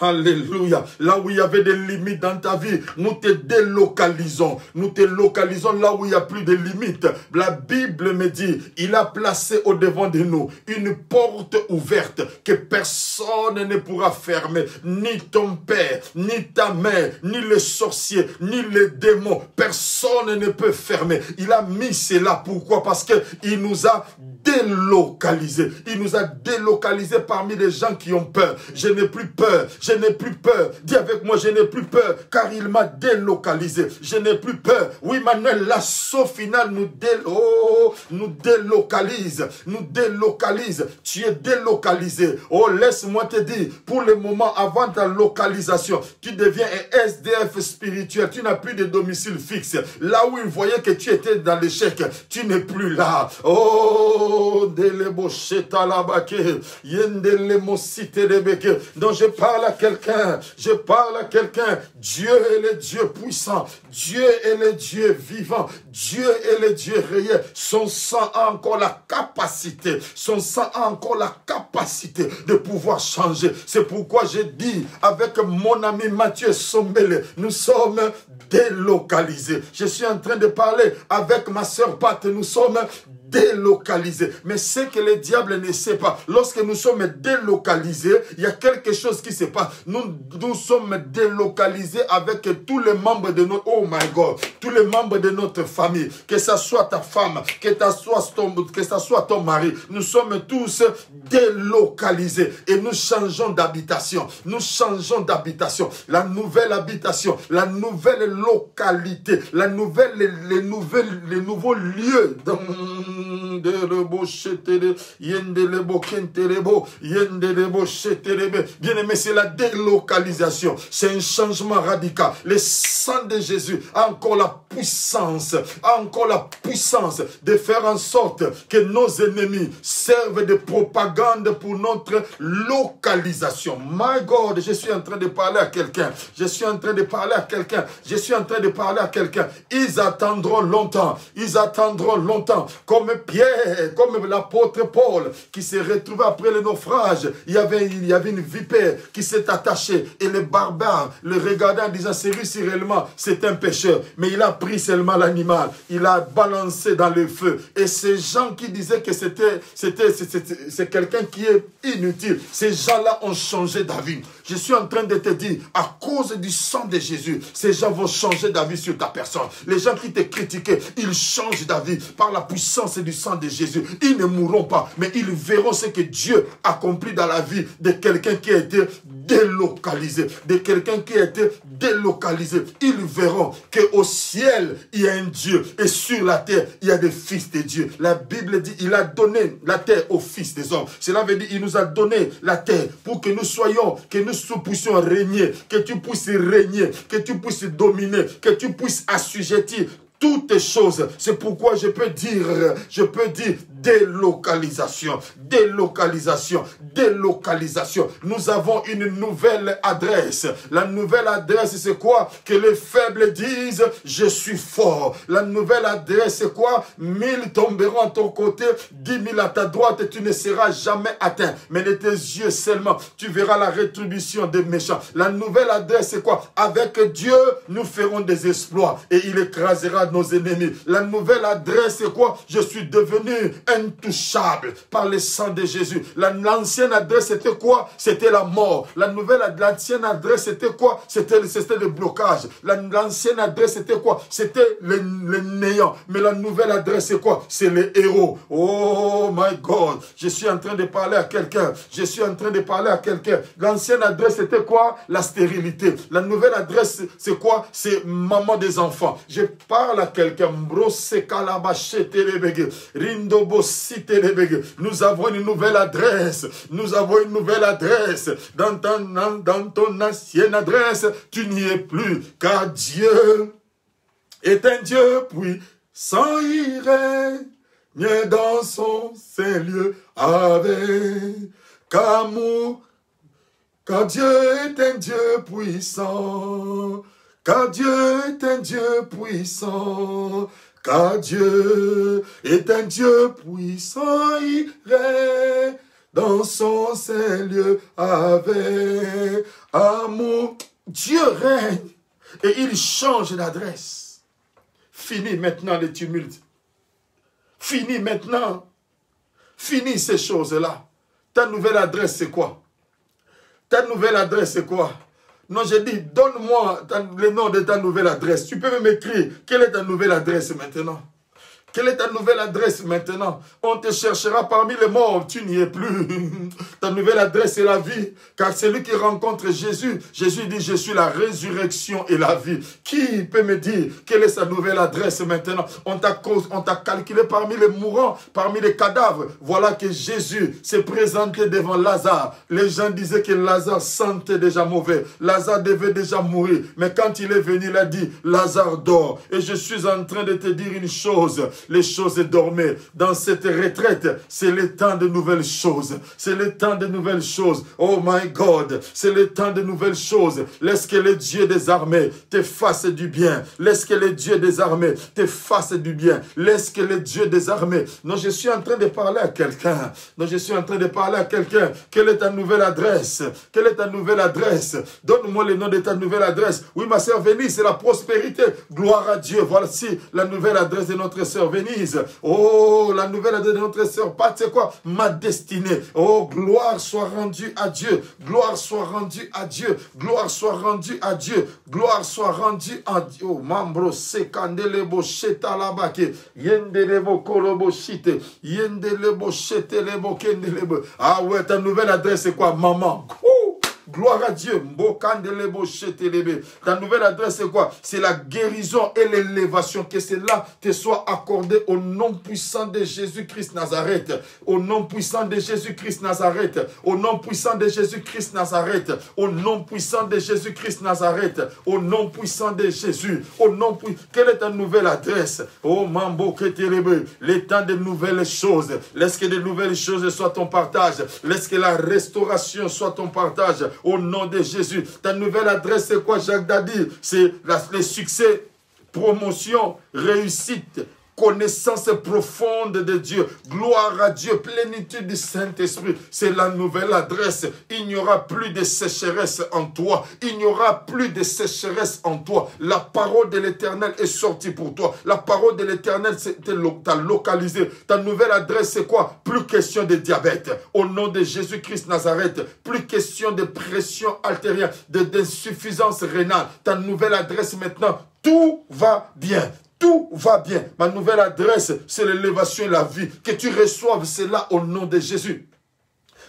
Alléluia. Là où il y avait des limites dans ta vie, nous te délocalisons. Nous te localisons là où il n'y a plus de limites. La Bible me dit, il a placé au devant de nous une porte ouverte que personne ne pourra fermer. Ni ton père, ni ta mère, ni les sorciers, ni les démons. Personne ne peut fermer. Il a mis cela. Pourquoi? Parce qu'il nous a délocalisés. Il nous a délocalisés parmi les gens qui ont peur. Je n'ai plus peur. Je n'ai plus peur. Dis avec moi, je n'ai plus peur. Car il m'a délocalisé. Je n'ai plus peur. Oui, Manuel, l'assaut final nous délocalise. Nous délocalise. Tu es délocalisé. Oh, laisse-moi te dire, pour le moment, avant ta localisation, tu deviens un SDF spirituel. Tu n'as plus de domicile fixe. Là où il voyait que tu étais dans l'échec, tu n'es plus là. Oh, donc je parle à quelqu'un, Dieu est le Dieu puissant, Dieu est le Dieu vivant, Dieu est le Dieu réel. Son sang a encore la capacité, de pouvoir changer. C'est pourquoi je dis avec mon ami Mathieu Sombele, nous sommes délocalisés. Je suis en train de parler avec ma sœur Pat, nous sommes délocalisés. Mais ce que le diable ne sait pas, lorsque nous sommes délocalisés, il y a quelque chose qui se passe. Nous sommes délocalisés avec tous les membres de notre, oh my God, tous les membres de notre famille, que ce soit ta femme, que ce soit ton mari, nous sommes tous délocalisés et nous changeons d'habitation. Nous changeons d'habitation. La nouvelle habitation, la nouvelle localité, les nouveaux lieux bien aimé, c'est la délocalisation, c'est un changement radical. Le sang de Jésus a encore la puissance de faire en sorte que nos ennemis servent de propagande pour notre localisation. My God, je suis en train de parler à quelqu'un. Ils attendront longtemps. Comme Pierre, comme l'apôtre Paul, qui s'est retrouvé après le naufrage. Il y avait une vipère qui s'est attachée. Et le barbare le regardait en disant, celui-ci réellement, c'est un pécheur. Mais il a pris seulement l'animal. Il a balancé dans le feu. Et ces gens qui disaient que c'est quelqu'un qui est inutile, ces gens-là ont changé d'avis. Je suis en train de te dire, à cause du sang de Jésus, ces gens vont changer d'avis sur ta personne. Les gens qui te critiquaient, ils changent d'avis par la puissance du sang de Jésus. Ils ne mourront pas, mais ils verront ce que Dieu accomplit dans la vie de quelqu'un qui a été délocalisé. Ils verront qu'au ciel, il y a un Dieu. Et sur la terre, il y a des fils de Dieu. La Bible dit, il a donné la terre aux fils des hommes. Cela veut dire, il nous a donné la terre pour que nous puissions régner, que tu puisses régner, que tu puisses dominer, que tu puisses assujettir toutes choses. C'est pourquoi je peux dire délocalisation, délocalisation, délocalisation. Nous avons une nouvelle adresse. La nouvelle adresse, c'est quoi? Que les faibles disent, je suis fort. La nouvelle adresse, c'est quoi? 1000 tomberont à ton côté, 10 000 à ta droite, et tu ne seras jamais atteint. Mais de tes yeux seulement, tu verras la rétribution des méchants. La nouvelle adresse, c'est quoi? Avec Dieu, nous ferons des exploits et il écrasera nos ennemis. La nouvelle adresse, c'est quoi? Je suis devenu intouchable par le sang de Jésus. L'ancienne adresse, c'était quoi? C'était la mort. L'ancienne adresse, c'était quoi? C'était le blocage. L'ancienne adresse, c'était quoi? C'était le néant. Mais la nouvelle adresse, c'est quoi? C'est les héros. Oh my God. Je suis en train de parler à quelqu'un. Je suis en train de parler à quelqu'un. L'ancienne adresse, c'était quoi? La stérilité. La nouvelle adresse, c'est quoi? C'est maman des enfants. Je parle à quelqu'un. Nous avons une nouvelle adresse. Nous avons une nouvelle adresse. Dans ton ancienne adresse, tu n'y es plus. Car Dieu est un Dieu puissant, il règne dans son saint lieu avec amour. Car Dieu est un Dieu puissant. Car Dieu est un Dieu puissant. Car Dieu est un Dieu puissant, il règne dans son saint lieu avec amour. Dieu règne et il change d'adresse. Fini maintenant les tumultes. Fini maintenant. Fini ces choses-là. Ta nouvelle adresse, c'est quoi? Ta nouvelle adresse, c'est quoi? Non, j'ai dit, donne-moi le nom de ta nouvelle adresse. Tu peux même m'écrire, quelle est ta nouvelle adresse maintenant? Quelle est ta nouvelle adresse maintenant? On te cherchera parmi les morts, tu n'y es plus. Ta nouvelle adresse est la vie. Car celui qui rencontre Jésus, Jésus dit, je suis la résurrection et la vie. Qui peut me dire quelle est sa nouvelle adresse maintenant? On t'a calculé parmi les mourants, parmi les cadavres. Voilà que Jésus s'est présenté devant Lazare. Les gens disaient que Lazare sentait déjà mauvais. Lazare devait déjà mourir. Mais quand il est venu, il a dit, Lazare dort. Et je suis en train de te dire une chose. Les choses dormaient. Dans cette retraite, c'est le temps de nouvelles choses. C'est le temps de nouvelles choses. Oh my God, c'est le temps de nouvelles choses. Laisse que le Dieu des armées te fasse du bien. Laisse que le Dieu des armées te fasse du bien. Laisse que le Dieu des armées... Non, je suis en train de parler à quelqu'un. Non, je suis en train de parler à quelqu'un. Quelle est ta nouvelle adresse? Quelle est ta nouvelle adresse? Donne-moi le nom de ta nouvelle adresse. Oui, ma sœur Venise, c'est la prospérité. Gloire à Dieu. Voici la nouvelle adresse de notre sœur Venise. Oh, la nouvelle adresse de notre sœur Pat, c'est quoi? Ma destinée. Oh, gloire soit rendue à Dieu. Gloire soit rendue à Dieu. Gloire soit rendue à Dieu. Gloire soit rendue à Dieu. Oh, mambro sekandelebo shetalabake. Yendelebo kolobo shite. Yendelebo shetelebo kendelebo. Ah ouais, ta nouvelle adresse, c'est quoi? Maman. Gloire à Dieu. Ta nouvelle adresse, c'est quoi? C'est la guérison et l'élévation. Que cela te soit accordé au nom puissant de Jésus-Christ Nazareth. Au nom puissant de Jésus-Christ Nazareth. Au nom puissant de Jésus-Christ Nazareth. Au nom puissant de Jésus-Christ Nazareth. Au nom puissant de Jésus. Au nom puissant. Quelle est ta nouvelle adresse? Oh mambo que t'élève. Les temps de nouvelles choses. Laisse que de nouvelles choses soient ton partage. Laisse que la restauration soit ton partage. Au nom de Jésus. Ta nouvelle adresse, c'est quoi, Jacques Dadi? C'est les succès, promotion, réussite, connaissance profonde de Dieu. Gloire à Dieu, plénitude du Saint-Esprit. C'est la nouvelle adresse. Il n'y aura plus de sécheresse en toi. Il n'y aura plus de sécheresse en toi. La parole de l'Éternel est sortie pour toi. La parole de l'Éternel t'a localisé. Ta nouvelle adresse, c'est quoi? Plus question de diabète. Au nom de Jésus-Christ Nazareth. Plus question de pression artérielle, d'insuffisance rénale. Ta nouvelle adresse maintenant, tout va bien. Tout va bien. Ma nouvelle adresse, c'est l'élévation et la vie. Que tu reçoives cela au nom de Jésus.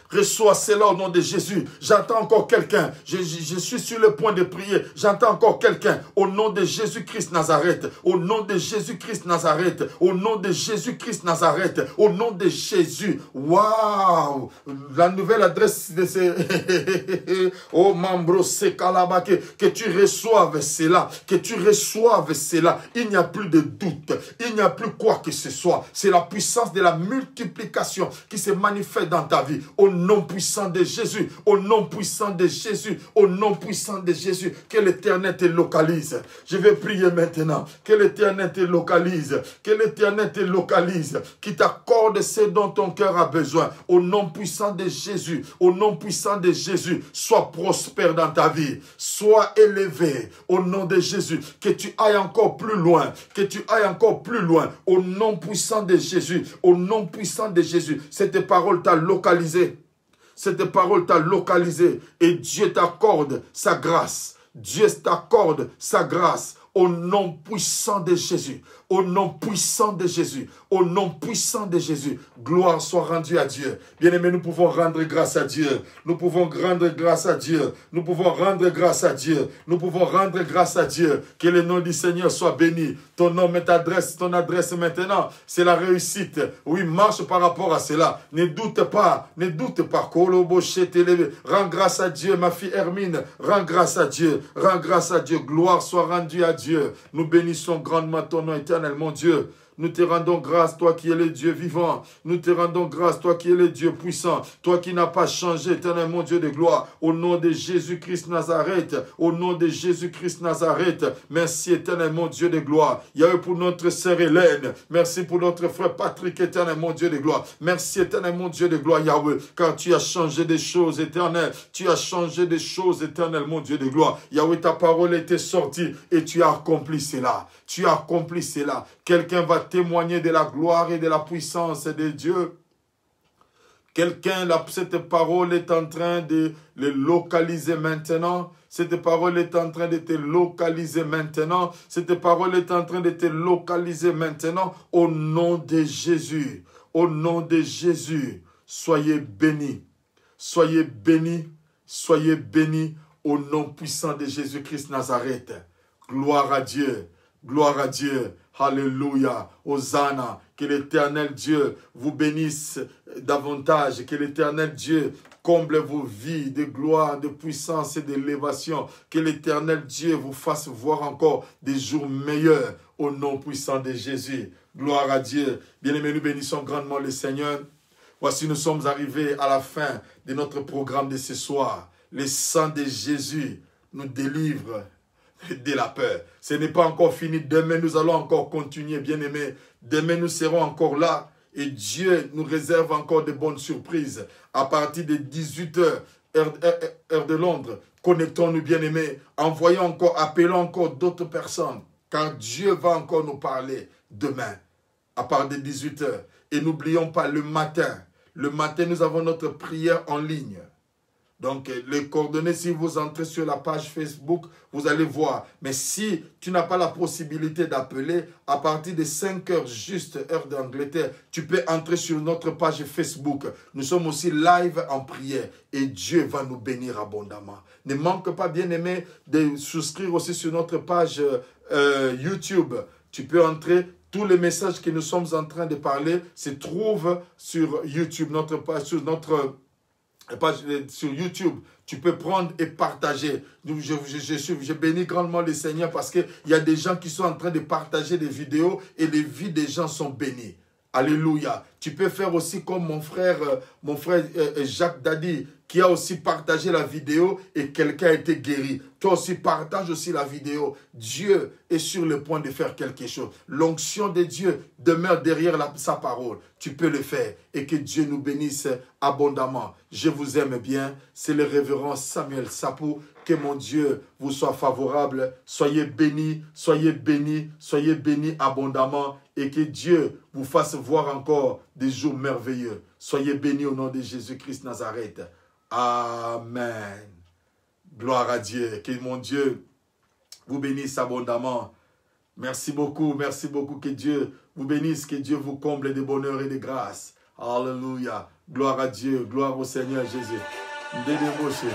Reçois cela au nom de Jésus. J'entends encore quelqu'un. Je suis sur le point de prier. J'entends encore quelqu'un. Au nom de Jésus-Christ Nazareth. Au nom de Jésus-Christ Nazareth. Au nom de Jésus-Christ Nazareth. Au nom de Jésus. Waouh! La nouvelle adresse de ces... oh, Mambro Sekalaba, que tu reçoives cela. Que tu reçoives cela. Il n'y a plus de doute. Il n'y a plus quoi que ce soit. C'est la puissance de la multiplication qui se manifeste dans ta vie. Au nom puissant de Jésus, au nom puissant de Jésus, au nom puissant de Jésus, que l'Éternel te localise. Je vais prier maintenant, que l'Éternel te localise, que l'Éternel te localise, qui t'accorde ce dont ton cœur a besoin. Au nom puissant de Jésus, au nom puissant de Jésus, sois prospère dans ta vie, sois élevé, au nom de Jésus, que tu ailles encore plus loin, que tu ailles encore plus loin, au nom puissant de Jésus, au nom puissant de Jésus. Cette parole t'a localisé. Cette parole t'a localisé et Dieu t'accorde sa grâce. Dieu t'accorde sa grâce au nom puissant de Jésus. Au nom puissant de Jésus. Au nom puissant de Jésus. Gloire soit rendue à Dieu. Bien-aimés, nous pouvons rendre grâce à Dieu. Nous pouvons rendre grâce à Dieu. Nous pouvons rendre grâce à Dieu. Nous pouvons rendre grâce à Dieu. Que le nom du Seigneur soit béni. Ton nom est adresse, ton adresse maintenant, c'est la réussite. Oui, marche par rapport à cela. Ne doute pas. Ne doute pas. Rends grâce à Dieu, ma fille Hermine. Rends grâce à Dieu. Rends grâce à Dieu. Gloire soit rendue à Dieu. Nous bénissons grandement ton nom éternel, mon Dieu. Nous te rendons grâce, toi qui es le Dieu vivant. Nous te rendons grâce, toi qui es le Dieu puissant. Toi qui n'as pas changé, éternel mon Dieu de gloire. Au nom de Jésus-Christ Nazareth. Au nom de Jésus-Christ Nazareth. Merci, éternel mon Dieu de gloire. Yahweh, pour notre sœur Hélène. Merci pour notre frère Patrick, éternel mon Dieu de gloire. Merci, éternel mon Dieu de gloire, Yahweh. Car tu as changé des choses, éternel. Tu as changé des choses, éternel mon Dieu de gloire. Yahweh, ta parole était sortie et tu as accompli cela. Tu as accompli cela. Quelqu'un va témoigner de la gloire et de la puissance de Dieu. Quelqu'un, cette parole est en train de le localiser maintenant. Cette parole est en train de te localiser maintenant. Cette parole est en train de te localiser maintenant. Au nom de Jésus. Au nom de Jésus. Soyez bénis. Soyez bénis. Soyez bénis. Au nom puissant de Jésus-Christ Nazareth. Gloire à Dieu. Gloire à Dieu. Alléluia. Hosanna. Que l'Éternel Dieu vous bénisse davantage. Que l'Éternel Dieu comble vos vies de gloire, de puissance et d'élévation. Que l'Éternel Dieu vous fasse voir encore des jours meilleurs au nom puissant de Jésus. Gloire à Dieu. Bien-aimés, nous bénissons grandement le Seigneur. Voici, nous sommes arrivés à la fin de notre programme de ce soir. Le sang de Jésus nous délivre de la peur. Ce n'est pas encore fini. Demain, nous allons encore continuer, bien-aimés. Demain, nous serons encore là. Et Dieu nous réserve encore de bonnes surprises. À partir de 18h, heure de Londres, connectons-nous, bien-aimés. Envoyons encore, appelons encore d'autres personnes. Car Dieu va encore nous parler demain, à partir de 18h. Et n'oublions pas, le matin, nous avons notre prière en ligne. Donc, les coordonnées, si vous entrez sur la page Facebook, vous allez voir. Mais si tu n'as pas la possibilité d'appeler, à partir de 5 heures juste, heure d'Angleterre, tu peux entrer sur notre page Facebook. Nous sommes aussi live en prière et Dieu va nous bénir abondamment. Ne manque pas, bien-aimé, de souscrire aussi sur notre page YouTube. Tu peux entrer. Tous les messages que nous sommes en train de parler se trouvent sur YouTube, notre page, sur notre page sur YouTube. Tu peux prendre et partager. Je bénis grandement le Seigneur parce qu'il y a des gens qui sont en train de partager des vidéos et les vies des gens sont bénies. Alléluia. Tu peux faire aussi comme mon frère Jacques Dadi qui a aussi partagé la vidéo et quelqu'un a été guéri. Toi aussi, partage aussi la vidéo. Dieu est sur le point de faire quelque chose. L'onction de Dieu demeure derrière sa parole. Tu peux le faire et que Dieu nous bénisse abondamment. Je vous aime bien. C'est le révérend Samuel Sapou. Que mon Dieu vous soit favorable. Soyez bénis, soyez bénis, soyez bénis abondamment et que Dieu vous fasse voir encore des jours merveilleux. Soyez bénis au nom de Jésus-Christ Nazareth. Amen. Gloire à Dieu. Que mon Dieu vous bénisse abondamment. Merci beaucoup, merci beaucoup. Que Dieu vous bénisse, que Dieu vous comble de bonheur et de grâce. Alléluia. Gloire à Dieu, gloire au Seigneur Jésus. Ndedeboche.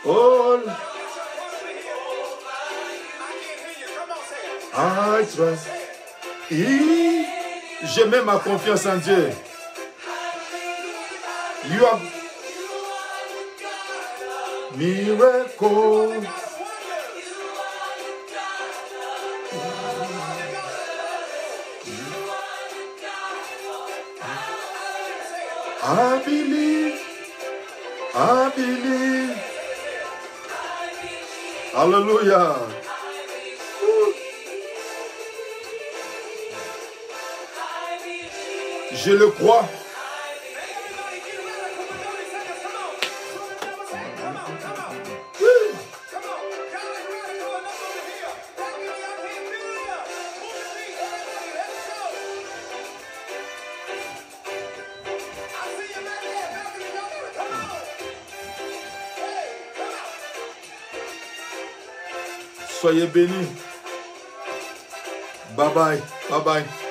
All I trust. Je mets ma confiance en Dieu. You are miracle. I believe. I believe. Alléluia. Je le crois. Soyez bénis. Bye bye. Bye bye.